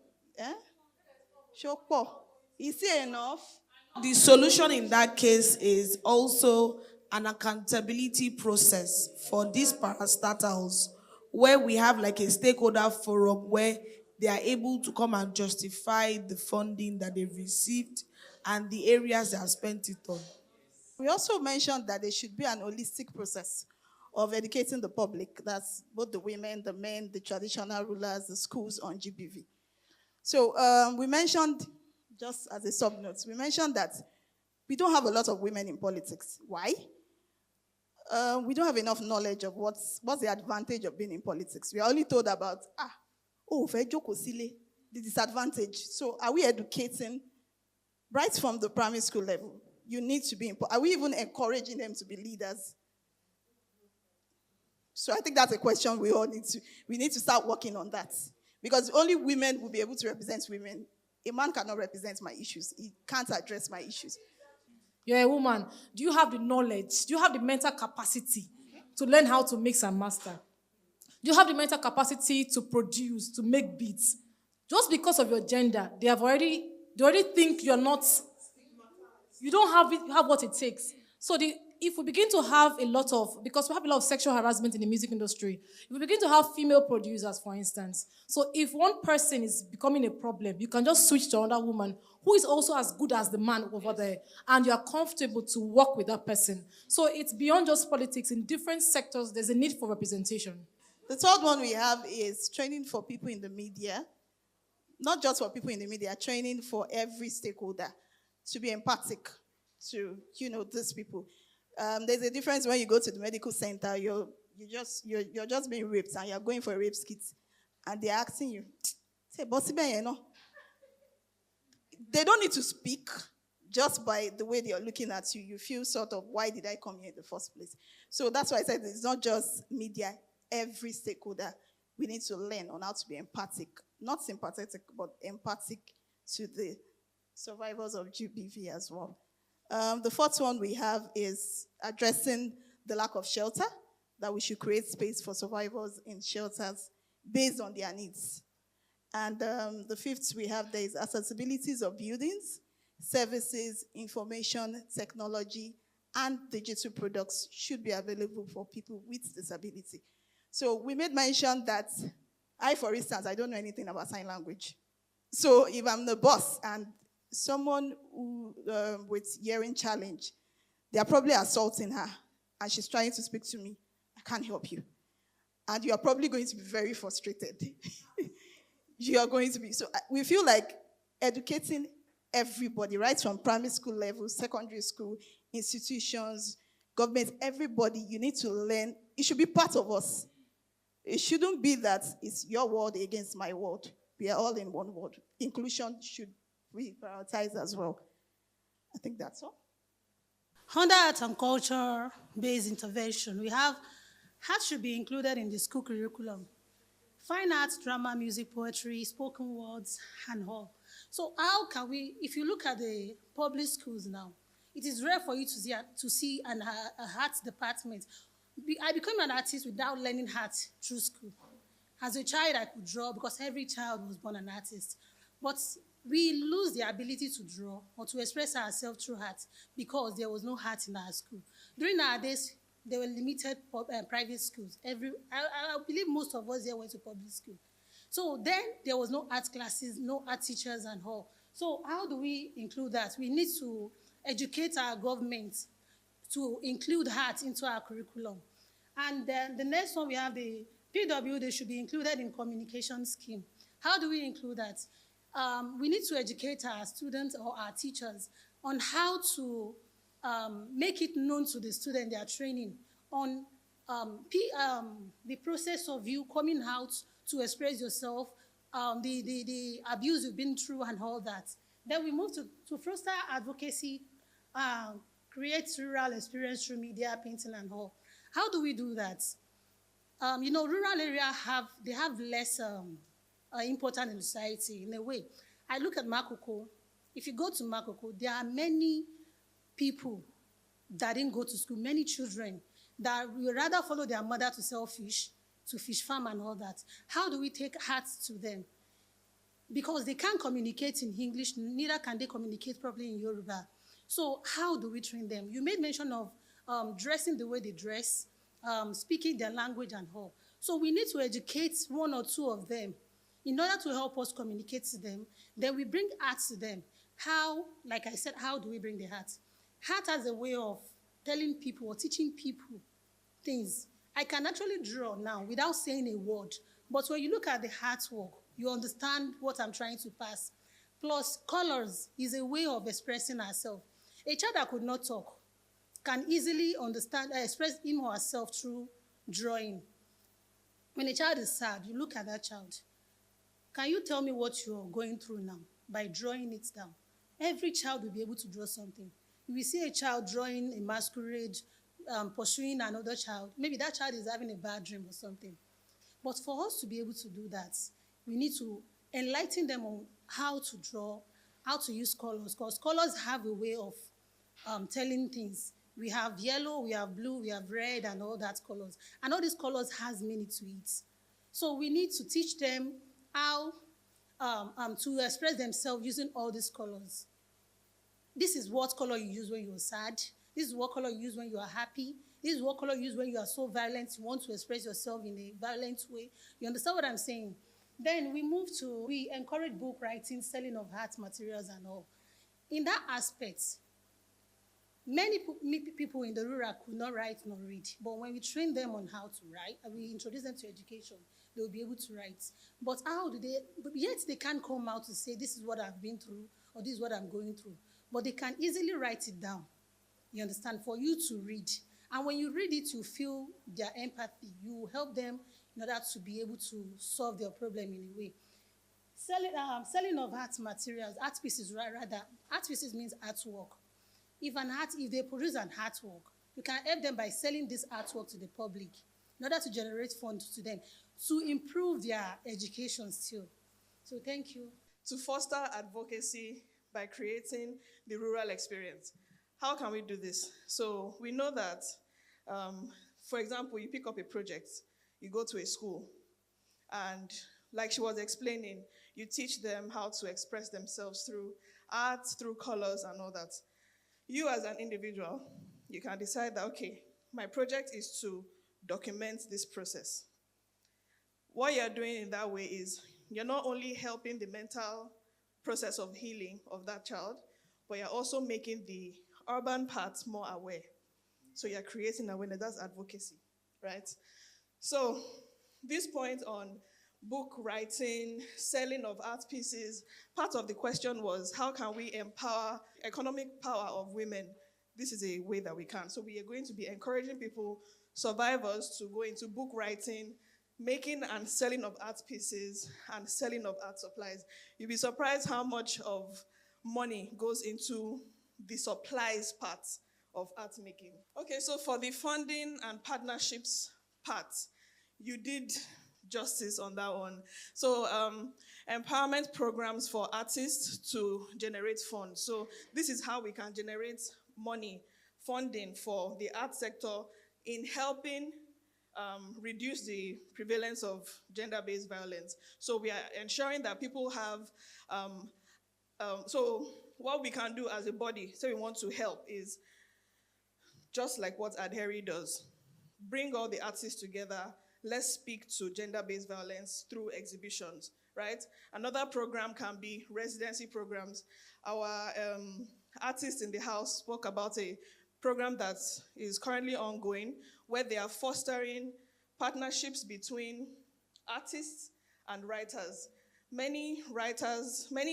Is it enough? The solution in that case is also an accountability process for these parastatals, where we have like a stakeholder forum where they are able to come and justify the funding that they've received and the areas they have spent it on. We also mentioned that there should be an holistic process of educating the public. That's both the women, the men, the traditional rulers, the schools on GBV. So we mentioned, just as a sub-note, we mentioned that we don't have a lot of women in politics. Why? We don't have enough knowledge of what's the advantage of being in politics. We are only told about, the disadvantage. So are we educating right from the primary school level? You need to be, are we even encouraging them to be leaders? So I think that's a question we need to start working on that. Because only women will be able to represent women. A man cannot represent my issues. He can't address my issues. You're a woman. Do you have the knowledge? Do you have the mental capacity to learn how to mix and master? Do you have the mental capacity to produce, to make beats? Just because of your gender, they already think you're not, you don't have what it takes. So if we begin to have because we have a lot of sexual harassment in the music industry, if we begin to have female producers, for instance, so if one person is becoming a problem, you can just switch to another woman who is also as good as the man over there, and you are comfortable to work with that person. So it's beyond just politics. In different sectors, there's a need for representation. The third one we have is training for people in the media, not just for people in the media, training for every stakeholder to be empathic to, these people. There's a difference when you go to the medical center, you're just being raped and you're going for a rape kit, and they're asking you, say, they don't need to speak. just by the way they are looking at you, you feel sort of, why did I come here in the first place? So that's why I said it's not just media, every stakeholder, we need to learn on how to be empathic, not sympathetic, but empathic to the survivors of GBV as well. The fourth one we have is addressing the lack of shelter, that we should create space for survivors in shelters based on their needs. And the fifth we have there is accessibilities of buildings, services, information, technology, and digital products should be available for people with disability. So we made mention that I, for instance, I don't know anything about sign language. So if I'm the boss and someone who, with hearing challenge, they are probably assaulting her and she's trying to speak to me, I can't help you. And you are probably going to be very frustrated. You are going to be, so we feel like educating everybody, right from primary school level, secondary school, institutions, government, everybody, you need to learn. It should be part of us. It shouldn't be that it's your world against my world. We are all in one world. Inclusion should be prioritized as well. I think that's all. Under art and culture-based intervention, we have art should be included in the school curriculum. Fine arts, drama, music, poetry, spoken words, and all. So how can we, if you look at the public schools now, it is rare for you to see an art department. I became an artist without learning art through school. As a child, I could draw because every child was born an artist. But we lose the ability to draw or to express ourselves through art because there was no art in our school. During our days, there were limited private schools. I believe most of us here went to public school. So then there was no art classes, no art teachers and all. So how do we include that? We need to educate our government to include art into our curriculum. And then the next one, we have the PW, they should be included in communication scheme. How do we include that? We need to educate our students or our teachers on how to make it known to the student they are training on the process of you coming out to express yourself, the abuse you've been through and all that. Then we move to foster advocacy, create rural experience through media, painting and all. How do we do that? Rural areas have less important in society in a way. I look at Makoko. If you go to Makoko, there are many people that didn't go to school, many children that will rather follow their mother to sell fish, to fish farm and all that. How do we take heart to them? Because they can't communicate in English, neither can they communicate properly in Yoruba. So how do we train them? You made mention of dressing the way they dress, speaking their language and all. So we need to educate one or two of them in order to help us communicate to them. Then we bring art to them. How, like I said, how do we bring the art? Art has a way of telling people or teaching people things. I can actually draw now without saying a word. But when you look at the artwork, you understand what I'm trying to pass. Plus, colors is a way of expressing ourselves. A child that could not talk can easily express him or herself through drawing. When a child is sad, you look at that child. Can you tell me what you're going through now by drawing it down? Every child will be able to draw something. If we see a child drawing a masquerade, pursuing another child, maybe that child is having a bad dream or something. But for us to be able to do that, we need to enlighten them on how to draw, how to use colors, because colors have a way of telling things. We have yellow, we have blue, we have red, and all that colors. And all these colors has meaning to it. So we need to teach them how to express themselves using all these colors. This is what color you use when you're sad. This is what color you use when you are happy. This is what color you use when you are so violent, you want to express yourself in a violent way. You understand what I'm saying? Then we encourage book writing, selling of art materials and all. In that aspect, many people in the rural could not write nor read. But when we train them on how to write, and we introduce them to education, they will be able to write. But yet they can't come out to say, this is what I've been through, or this is what I'm going through. But they can easily write it down, you understand, for you to read. And when you read it, you feel their empathy. You help them in order to be able to solve their problem in a way. Selling of art materials, art pieces rather. Art pieces means artwork. If they produce an artwork, you can help them by selling this artwork to the public in order to generate funds to them to improve their education still. So thank you. To foster advocacy by creating the rural experience. How can we do this? So we know that, for example, you pick up a project, you go to a school, and like she was explaining, you teach them how to express themselves through art, through colors, and all that. You as an individual, you can decide that, okay, my project is to document this process. What you're doing in that way is you're not only helping the mental process of healing of that child, but you're also making the urban parts more aware. So you're creating awareness. That's advocacy, right? So this point on book writing, selling of art pieces, part of the question was how can we empower economic power of women? This is a way that we can. So we are going to be encouraging people, survivors, to go into book writing, making and selling of art pieces, and selling of art supplies. You'll be surprised how much of money goes into the supplies part of art making. Okay, so for the funding and partnerships part, you did justice on that one. So empowerment programs for artists to generate funds. So this is how we can generate money, funding for the art sector in helping reduce the prevalence of gender-based violence. So we are ensuring that people have, so what we can do as a body, so we want to help, is just like what ADHERI does. Bring all the artists together. Let's speak to gender-based violence through exhibitions, right? Another program can be residency programs. Our artists in the house spoke about a program that is currently ongoing where they are fostering partnerships between artists and writers. Many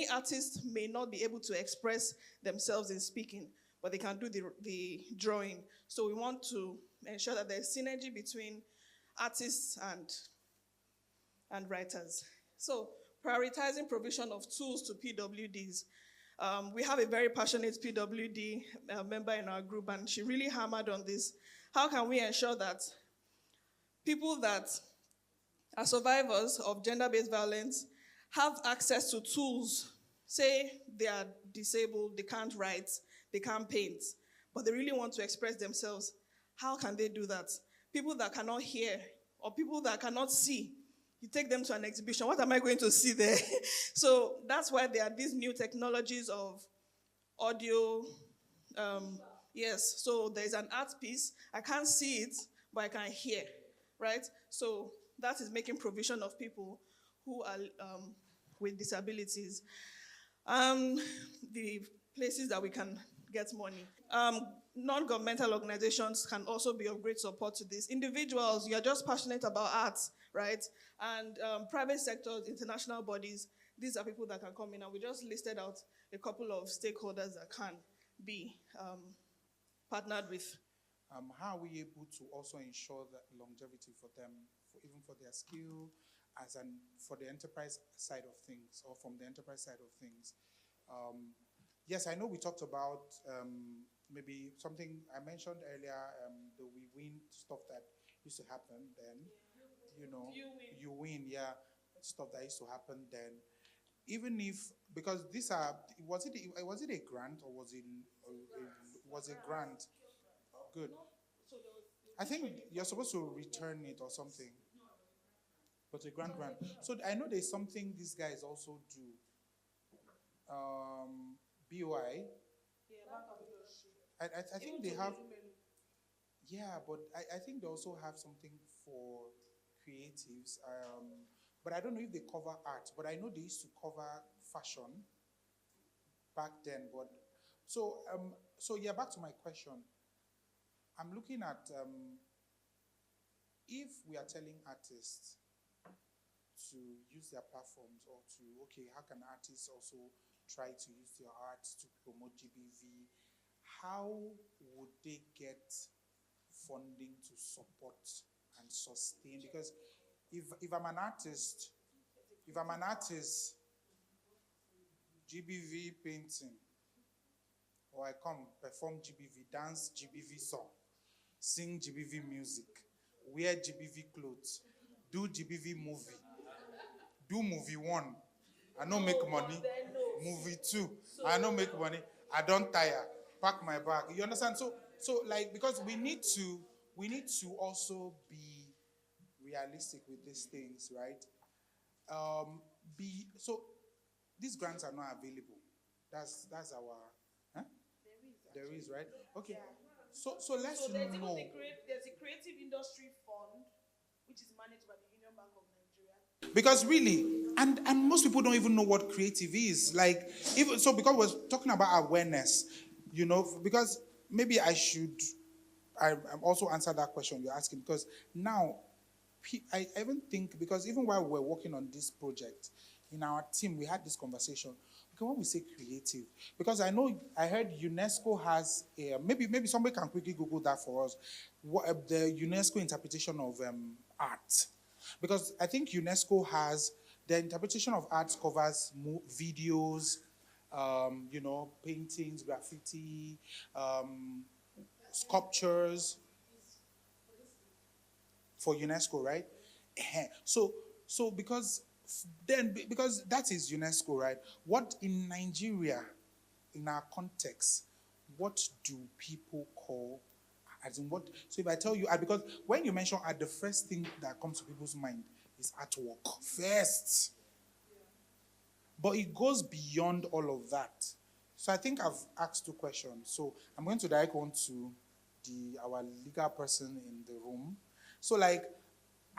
artists may not be able to express themselves in speaking, but they can do the drawing. So we want to ensure that there's synergy between artists and writers. So prioritizing provision of tools to PWDs. We have a very passionate PWD member in our group, and she really hammered on this. How can we ensure that people that are survivors of gender-based violence have access to tools? Say they are disabled, they can't write, they can't paint, but they really want to express themselves. How can they do that? People that cannot hear or people that cannot see, you take them to an exhibition, what am I going to see there? So that's why there are these new technologies of audio. Yes, so there's an art piece. I can't see it, but I can hear, right? So that is making provision of people who are with disabilities. The places that we can get money. Non-governmental organizations can also be of great support to this. Individuals, you're just passionate about arts, right? And private sectors, international bodies, these are people that can come in. And we just listed out a couple of stakeholders that can be partnered with. How are we able to also ensure that longevity for them, even for their skill, for the enterprise side of things, or from the enterprise side of things? Yes, I know we talked about maybe something I mentioned earlier, the we win stuff that used to happen then. You win, yeah, stuff that used to happen then. Even if, because these are, was it a grant or was it grant? Good. I think you're supposed to return it or something. But a grant. So I know there's something these guys also do. BOI. I think they have. Yeah, but I think they also have something for creatives. But I don't know if they cover art. But I know they used to cover fashion back then. But so yeah, back to my question. I'm looking at if we are telling artists to use their platforms or to, okay, how can artists also try to use their art to promote GBV? How would they get funding to support and sustain? Because if I'm an artist, GBV painting, or I come perform GBV, dance GBV song, sing GBV music, wear GBV clothes, do GBV movie, do movie 1, I don't make money, movie 2, I don't make money, I don't tire, pack my bag. You understand? So like, because we need to also be realistic with these things, right? So these grants are not available. That's our, huh? There is, right? Okay. So let's So there's know. there's a creative industry fund which is managed by the Union Bank of Nigeria. Because really, and most people don't even know what creative is. Like, even so, because we're talking about awareness, because maybe I also answer that question you're asking, because now I even think, because even while we're working on this project, in our team, we had this conversation. Okay, when we say creative, because I heard UNESCO has maybe somebody can quickly Google that for us. What the UNESCO interpretation of art, because I think UNESCO has the interpretation of art covers videos, paintings, graffiti, sculptures for UNESCO, right? So because that is UNESCO, right? What in Nigeria, in our context, what do people call, as in what? So if I tell you, because when you mention art, the first thing that comes to people's mind is artwork first. But it goes beyond all of that. So I think I've asked 2 questions. So I'm going to direct one to our legal person in the room. So like,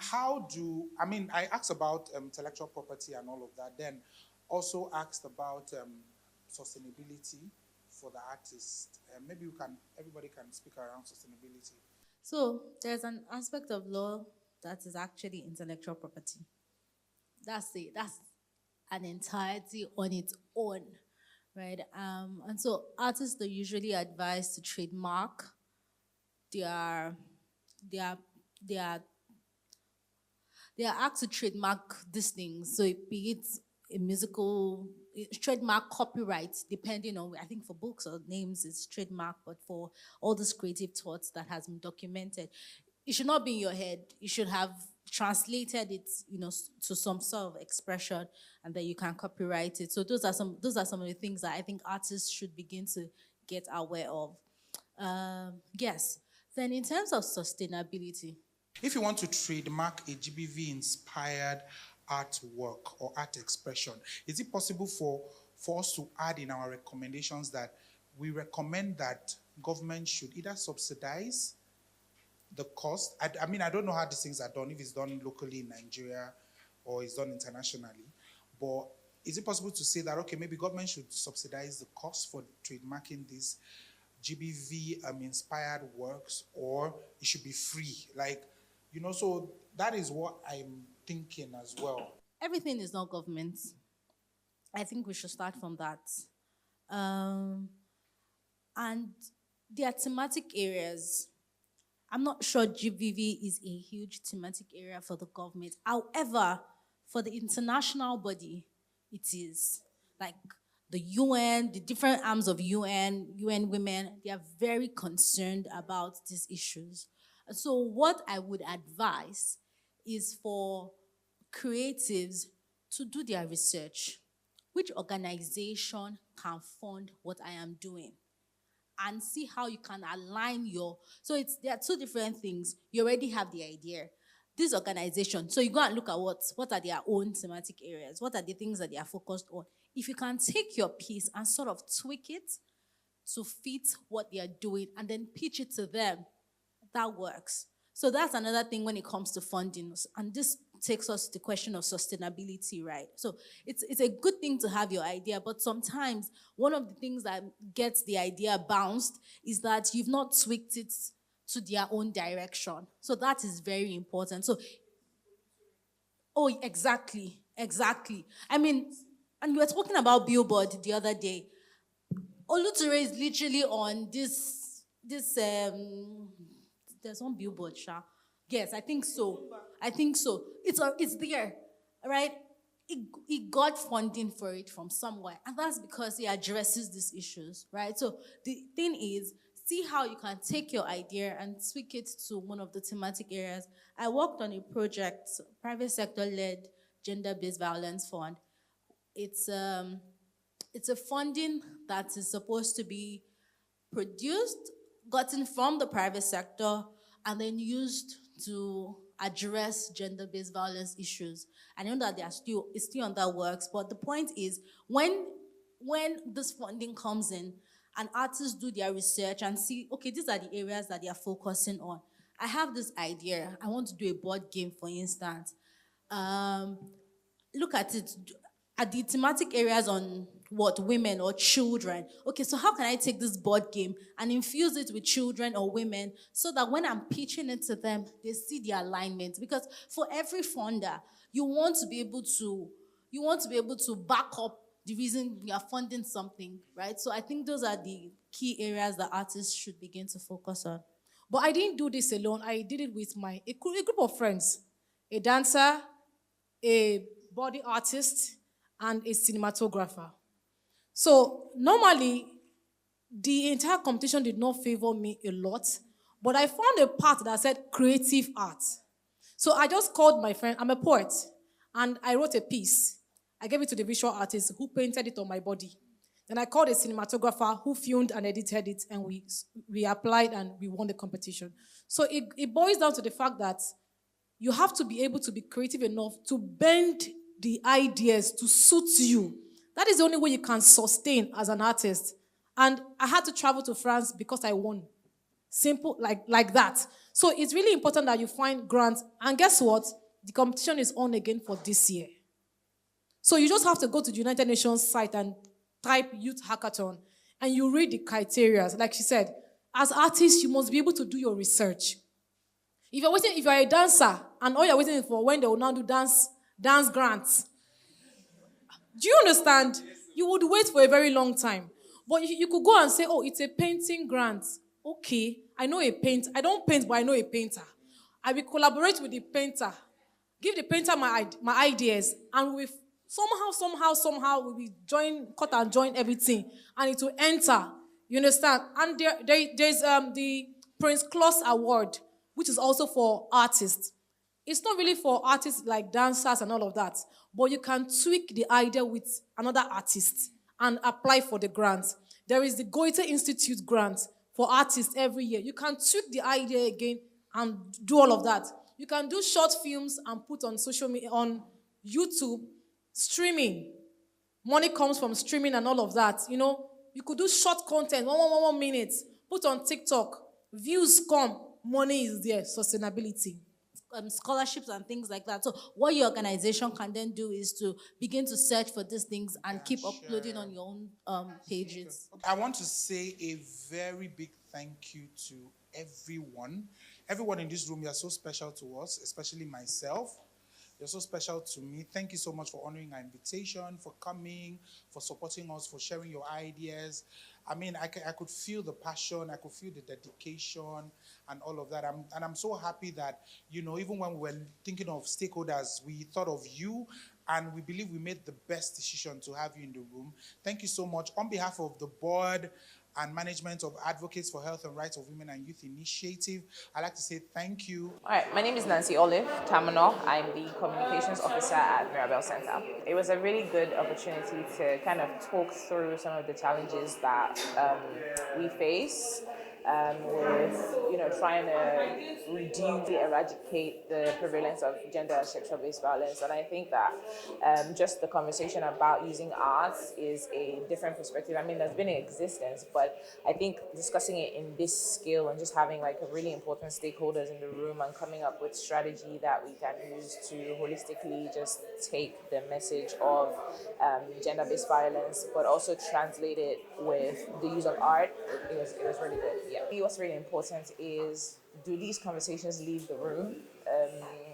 I asked about intellectual property and all of that, then also asked about sustainability for the artist. Maybe everybody can speak around sustainability. So there's an aspect of law that is actually intellectual property. That's it. That's an entirety on its own, right? And so artists are usually advised to trademark their they are asked to trademark these things. So be it a musical, trademark copyright, depending on, I think for books or names it's trademark, but for all these creative thoughts that has been documented, it should not be in your head. You should have translated it, to some sort of expression, and then you can copyright it. So those are some of the things that I think artists should begin to get aware of. Yes. Then in terms of sustainability, if you want to trademark a GBV-inspired artwork or art expression, is it possible for us to add in our recommendations that we recommend that government should either subsidize the cost? I don't know how these things are done, if it's done locally in Nigeria or it's done internationally, but is it possible to say that, okay, maybe government should subsidize the cost for trademarking these GBV inspired works, or it should be free? Like, so that is what I'm thinking as well. Everything is not government. I think we should start from that. And there are thematic areas. I'm not sure GBV is a huge thematic area for the government. However, for the international body, it is. Like the UN, the different arms of UN Women, they are very concerned about these issues. So what I would advise is for creatives to do their research. Which organization can fund what I am doing? And see how you can align so there are 2 different things. You already have the idea. This organization, so you go and look at what are their own thematic areas, what are the things that they are focused on. If you can take your piece and sort of tweak it to fit what they are doing and then pitch it to them, that works. So that's another thing when it comes to funding. And this takes us to the question of sustainability, right? So it's a good thing to have your idea, but sometimes one of the things that gets the idea bounced is that you've not tweaked it to their own direction. So that is very important. So, exactly. I mean, and you were talking about Billboard the other day. Oluture is literally on this there's one Billboard, Sha. Yes, I think so. It's there, right? it got funding for it from somewhere, and that's because it addresses these issues, right? So the thing is, see how you can take your idea and tweak it to one of the thematic areas. I worked on a project, private sector-led gender-based violence fund. It's a funding that is supposed to be produced, gotten from the private sector, and then used to address gender-based violence issues. I know that it's still on that works, but the point is, when this funding comes in and artists do their research and see, okay, these are the areas that they are focusing on. I have this idea. I want to do a board game, for instance. Look at it. At the thematic areas on what, women or children. Okay, so how can I take this board game and infuse it with children or women so that when I'm pitching it to them, they see the alignment? Because for every funder, you want to be able to back up the reason we are funding something, right? So I think those are the key areas that artists should begin to focus on. But I didn't do this alone. I did it with a group of friends, a dancer, a body artist, and a cinematographer. So normally, the entire competition did not favor me a lot, but I found a part that said creative art. So I just called my friend, I'm a poet, and I wrote a piece. I gave it to the visual artist who painted it on my body. Then I called a cinematographer who filmed and edited it, and we applied and we won the competition. So it boils down to the fact that you have to be able to be creative enough to bend the ideas to suit you. That is the only way you can sustain as an artist. And I had to travel to France because I won. Simple, like that. So it's really important that you find grants. And guess what? The competition is on again for this year. So you just have to go to the United Nations site and type Youth Hackathon, and you read the criteria. Like she said, as artists, you must be able to do your research. If you're a dancer, and all you're waiting for when they will now do dance grants, do you understand? You would wait for a very long time. But you could go and say, oh, it's a painting grant. Okay, I know a painter. I don't paint, but I know a painter. I will collaborate with the painter. Give the painter my ideas, and we somehow we will cut and join everything, and it will enter. You understand? And there's the Prince Claus Award, which is also for artists. It's not really for artists like dancers and all of that, but you can tweak the idea with another artist and apply for the grant. There is the Goethe Institute grant for artists every year. You can tweak the idea again and do all of that. You can do short films and put on social media, on YouTube, streaming. Money comes from streaming and all of that. You know, you could do short content, one minute, put on TikTok. Views come, money is there, sustainability. Scholarships and things like that. So what your organization can then do is to begin to search for these things and keep uploading on your own pages. I want to say a very big thank you to everyone. Everyone in this room, you are so special to us, especially myself. You're so special to me. Thank you so much for honoring our invitation, for coming, for supporting us, for sharing your ideas. I mean, I could feel the passion, I could feel the dedication and all of that. I'm so happy that, you know, even when we were thinking of stakeholders, we thought of you, and we believe we made the best decision to have you in the room. Thank you so much. On behalf of the board and management of Advocates for Health and Rights of Women and Youth Initiative, I'd like to say thank you. All right, my name is Nancy Olive Tamino. I'm the Communications Officer at Mirabel Center. It was a really good opportunity to kind of talk through some of the challenges that we face with, you know, trying to reduce, eradicate the prevalence of gender and sexual-based violence. And I think that just the conversation about using art is a different perspective. I mean, there's been in existence, but I think discussing it in this scale and just having like a really important stakeholders in the room and coming up with strategy that we can use to holistically just take the message of gender-based violence, but also translate it with the use of art, it was really good. Yeah. What's really important is, do these conversations leave the room?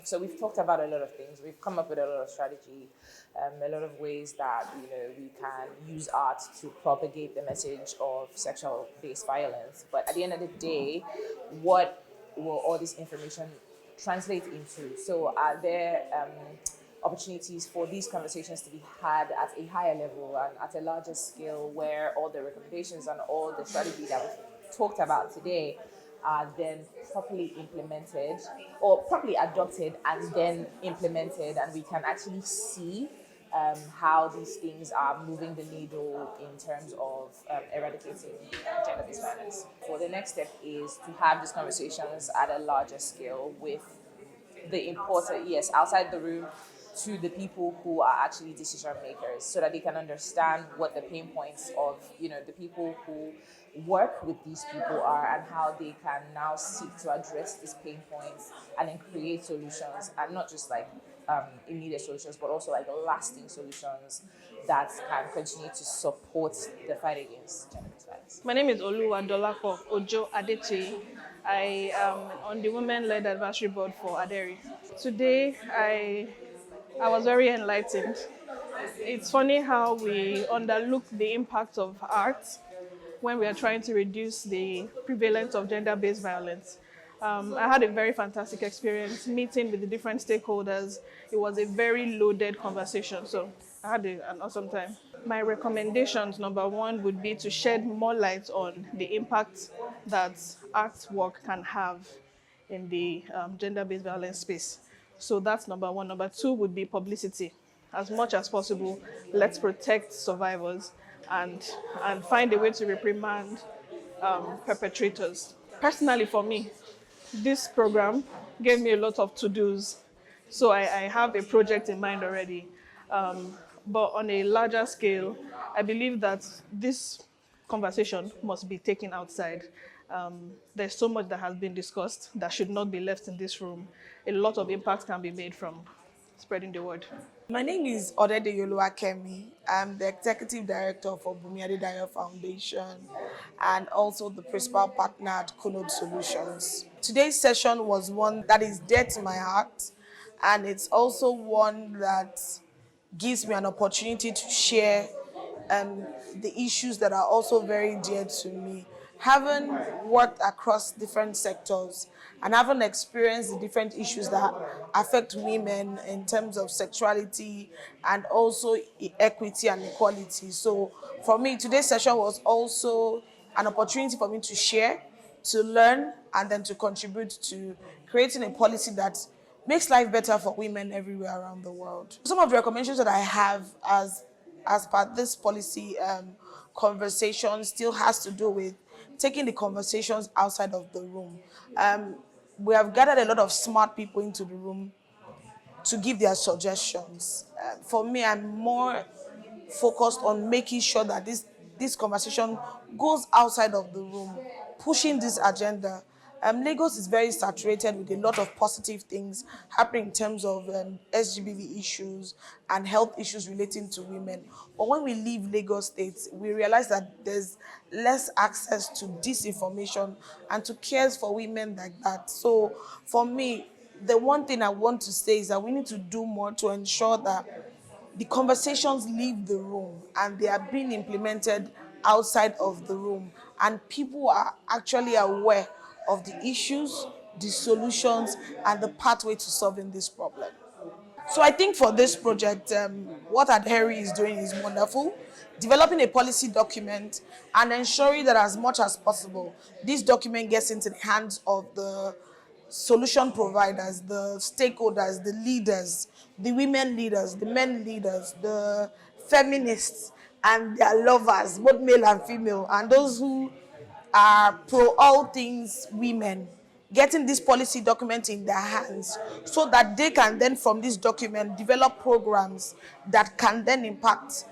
So we've talked about a lot of things. We've come up with a lot of strategy, a lot of ways that, you know, we can use art to propagate the message of sexual-based violence. But at the end of the day, what will all this information translate into? So are there opportunities for these conversations to be had at a higher level and at a larger scale, where all the recommendations and all the strategy that we've talked about today are then properly implemented or properly adopted and then implemented, and we can actually see how these things are moving the needle in terms of eradicating gender-based violence. So the next step is to have these conversations at a larger scale with the important, yes, outside the room, to the people who are actually decision makers, so that they can understand what the pain points of, the people who work with these people are, and how they can now seek to address these pain points and then create solutions, and not just like immediate solutions, but also like lasting solutions that can continue to support the fight against gender-based violence. My name is Oluwadolapo Ojo Adeti. I am on the Women-Led Advisory Board for ADHERI. Today, I was very enlightened. It's funny how we underlook the impact of art when we are trying to reduce the prevalence of gender-based violence. I had a very fantastic experience meeting with the different stakeholders. It was a very loaded conversation, so I had an awesome time. My recommendations, number one, would be to shed more light on the impact that artwork can have in the gender-based violence space. So that's number one. Number two would be publicity. As much as possible, let's protect survivors and find a way to reprimand perpetrators. Personally, for me, this program gave me a lot of to-dos. So I have a project in mind already. But on a larger scale, I believe that this conversation must be taken outside. There's so much that has been discussed that should not be left in this room. A lot of impact can be made from spreading the word. My name is Odede Kemi. I'm the Executive Director for Bumi Adedayo Foundation and also the Principal Partner at Kunod Solutions. Today's session was one that is dear to my heart, and it's also one that gives me an opportunity to share the issues that are also very dear to me. Having worked across different sectors and having experienced the different issues that affect women in terms of sexuality and also equity and equality. So for me, today's session was also an opportunity for me to share, to learn, and then to contribute to creating a policy that makes life better for women everywhere around the world. Some of the recommendations that I have as part of this policy conversation still has to do with taking the conversations outside of the room. We have gathered a lot of smart people into the room to give their suggestions. For me, I'm more focused on making sure that this conversation goes outside of the room, pushing this agenda. Lagos is very saturated with a lot of positive things happening in terms of SGBV issues and health issues relating to women. But when we leave Lagos State, we realize that there's less access to disinformation and to cares for women like that. So for me, the one thing I want to say is that we need to do more to ensure that the conversations leave the room and they are being implemented outside of the room, and people are actually aware of the issues, the solutions, and the pathway to solving this problem. So I think for this project, what ADHERI is doing is wonderful. Developing a policy document and ensuring that as much as possible, this document gets into the hands of the solution providers, the stakeholders, the leaders, the women leaders, the men leaders, the feminists, and their lovers, both male and female, and those who are pro all things women, getting this policy document in their hands so that they can then from this document develop programs that can then impact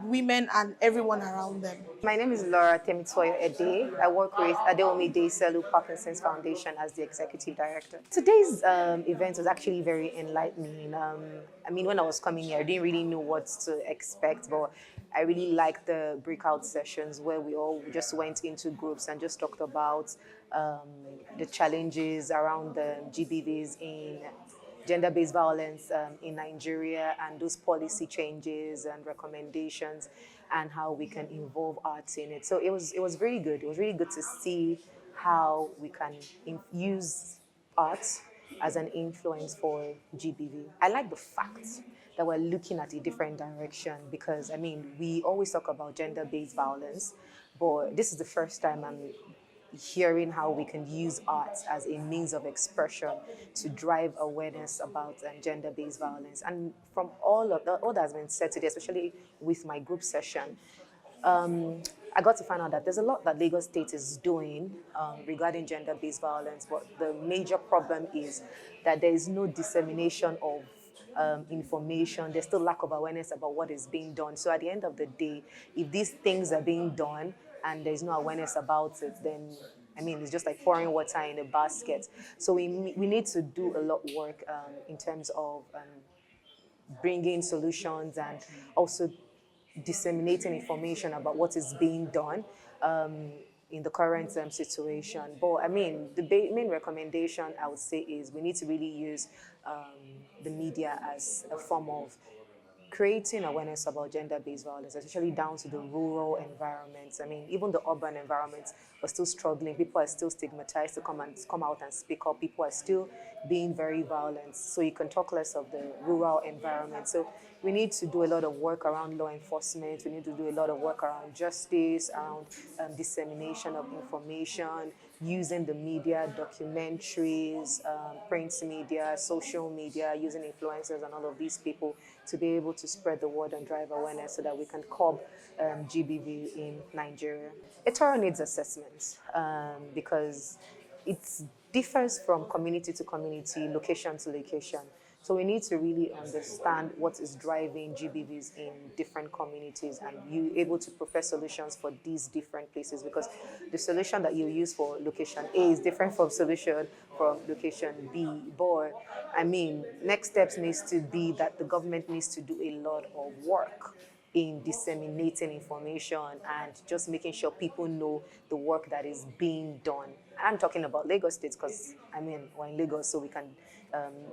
women and everyone around them. My name is Laura Temitoyo Ede. I work with Adeomi Selu Parkinson's Foundation as the Executive Director. Today's event was actually very enlightening. I mean, when I was coming here, I didn't really know what to expect, but I really liked the breakout sessions where we all just went into groups and just talked about the challenges around the GBVs in gender-based violence in Nigeria, and those policy changes and recommendations and how we can involve arts in it. So it was really good. It was really good to see how we can use arts as an influence for GBV. I like the fact that we're looking at a different direction because, I mean, we always talk about gender-based violence, but this is the first time I'm hearing how we can use art as a means of expression to drive awareness about gender-based violence. And from all that has been said today, especially with my group session, I got to find out that there's a lot that Lagos State is doing regarding gender-based violence, but the major problem is that there is no dissemination of information. There's still lack of awareness about what is being done. So at the end of the day, if these things are being done and there's no awareness about it, then I mean, it's just like pouring water in a basket. So we need to do a lot of work in terms of bringing solutions and also disseminating information about what is being done in the current situation. But I mean, the main recommendation I would say is we need to really use the media as a form of creating awareness about gender-based violence, especially down to the rural environments. I mean, even the urban environments are still struggling. People are still stigmatized to come out and speak up. People are still being very violent. So you can talk less of the rural environment. So we need to do a lot of work around law enforcement. We need to do a lot of work around justice, around dissemination of information, using the media, documentaries, print media, social media, using influencers and all of these people to be able to spread the word and drive awareness so that we can curb GBV in Nigeria. A thorough needs assessment because it differs from community to community, location to location. So we need to really understand what is driving GBVs in different communities and you able to propose solutions for these different places because the solution that you use for location A is different from solution from location B. But I mean, next steps needs to be that the government needs to do a lot of work in disseminating information and just making sure people know the work that is being done. I'm talking about Lagos State because, I mean, we're in Lagos, so we can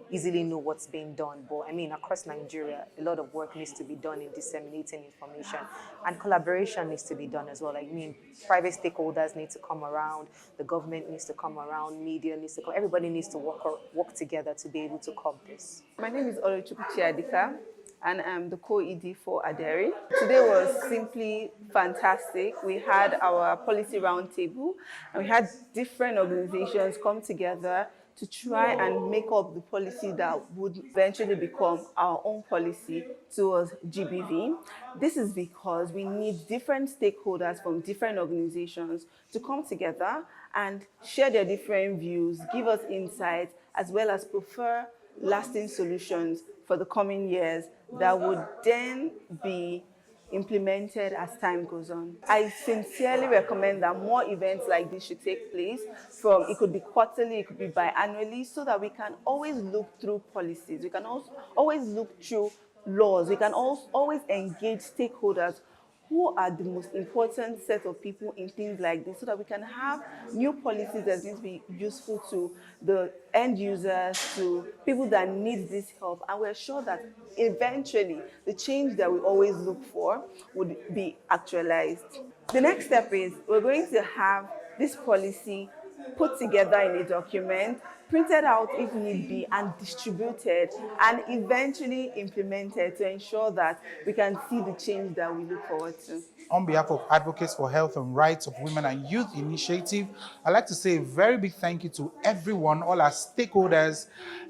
easily know what's being done. But, I mean, across Nigeria, a lot of work needs to be done in disseminating information. And collaboration needs to be done as well. I mean, private stakeholders need to come around, the government needs to come around, media needs to come, everybody needs to work together to be able to curb this. My name is Oluchukwu Chiadika, and I'm the co-ED for ADHERI. Today was simply fantastic. We had our policy roundtable, and we had different organizations come together to try and make up the policy that would eventually become our own policy towards GBV. This is because we need different stakeholders from different organizations to come together and share their different views, give us insights, as well as prefer lasting solutions for the coming years that would then be implemented as time goes on. I sincerely recommend that more events like this should take place. It could be quarterly, it could be biannually, so that we can always look through policies. We can also always look through laws. We can also always engage stakeholders who are the most important set of people in things like this so that we can have new policies that need to be useful to the end users, to people that need this help. And we're sure that eventually the change that we always look for would be actualized. The next step is we're going to have this policy put together in a document, printed out if need be, and distributed, and eventually implemented to ensure that we can see the change that we look forward to. On behalf of Advocates for Health and Rights of Women and Youth Initiative, I'd like to say a very big thank you to everyone, all our stakeholders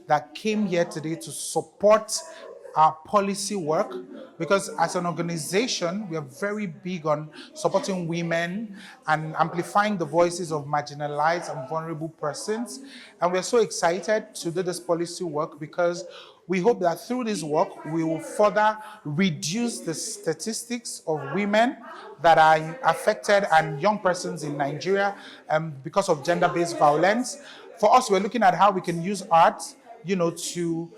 that came here today to support our policy work, because as an organization, we are very big on supporting women and amplifying the voices of marginalized and vulnerable persons. And we're so excited to do this policy work because we hope that through this work, we will further reduce the statistics of women that are affected and young persons in Nigeria because of gender-based violence. For us, we're looking at how we can use art, to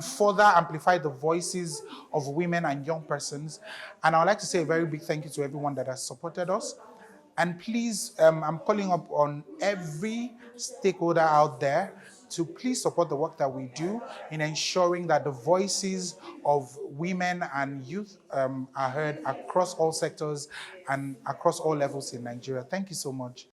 further amplify the voices of women and young persons. And I would like to say a very big thank you to everyone that has supported us. And please, I'm calling up on every stakeholder out there to please support the work that we do in ensuring that the voices of women and youth are heard across all sectors and across all levels in Nigeria. Thank you so much.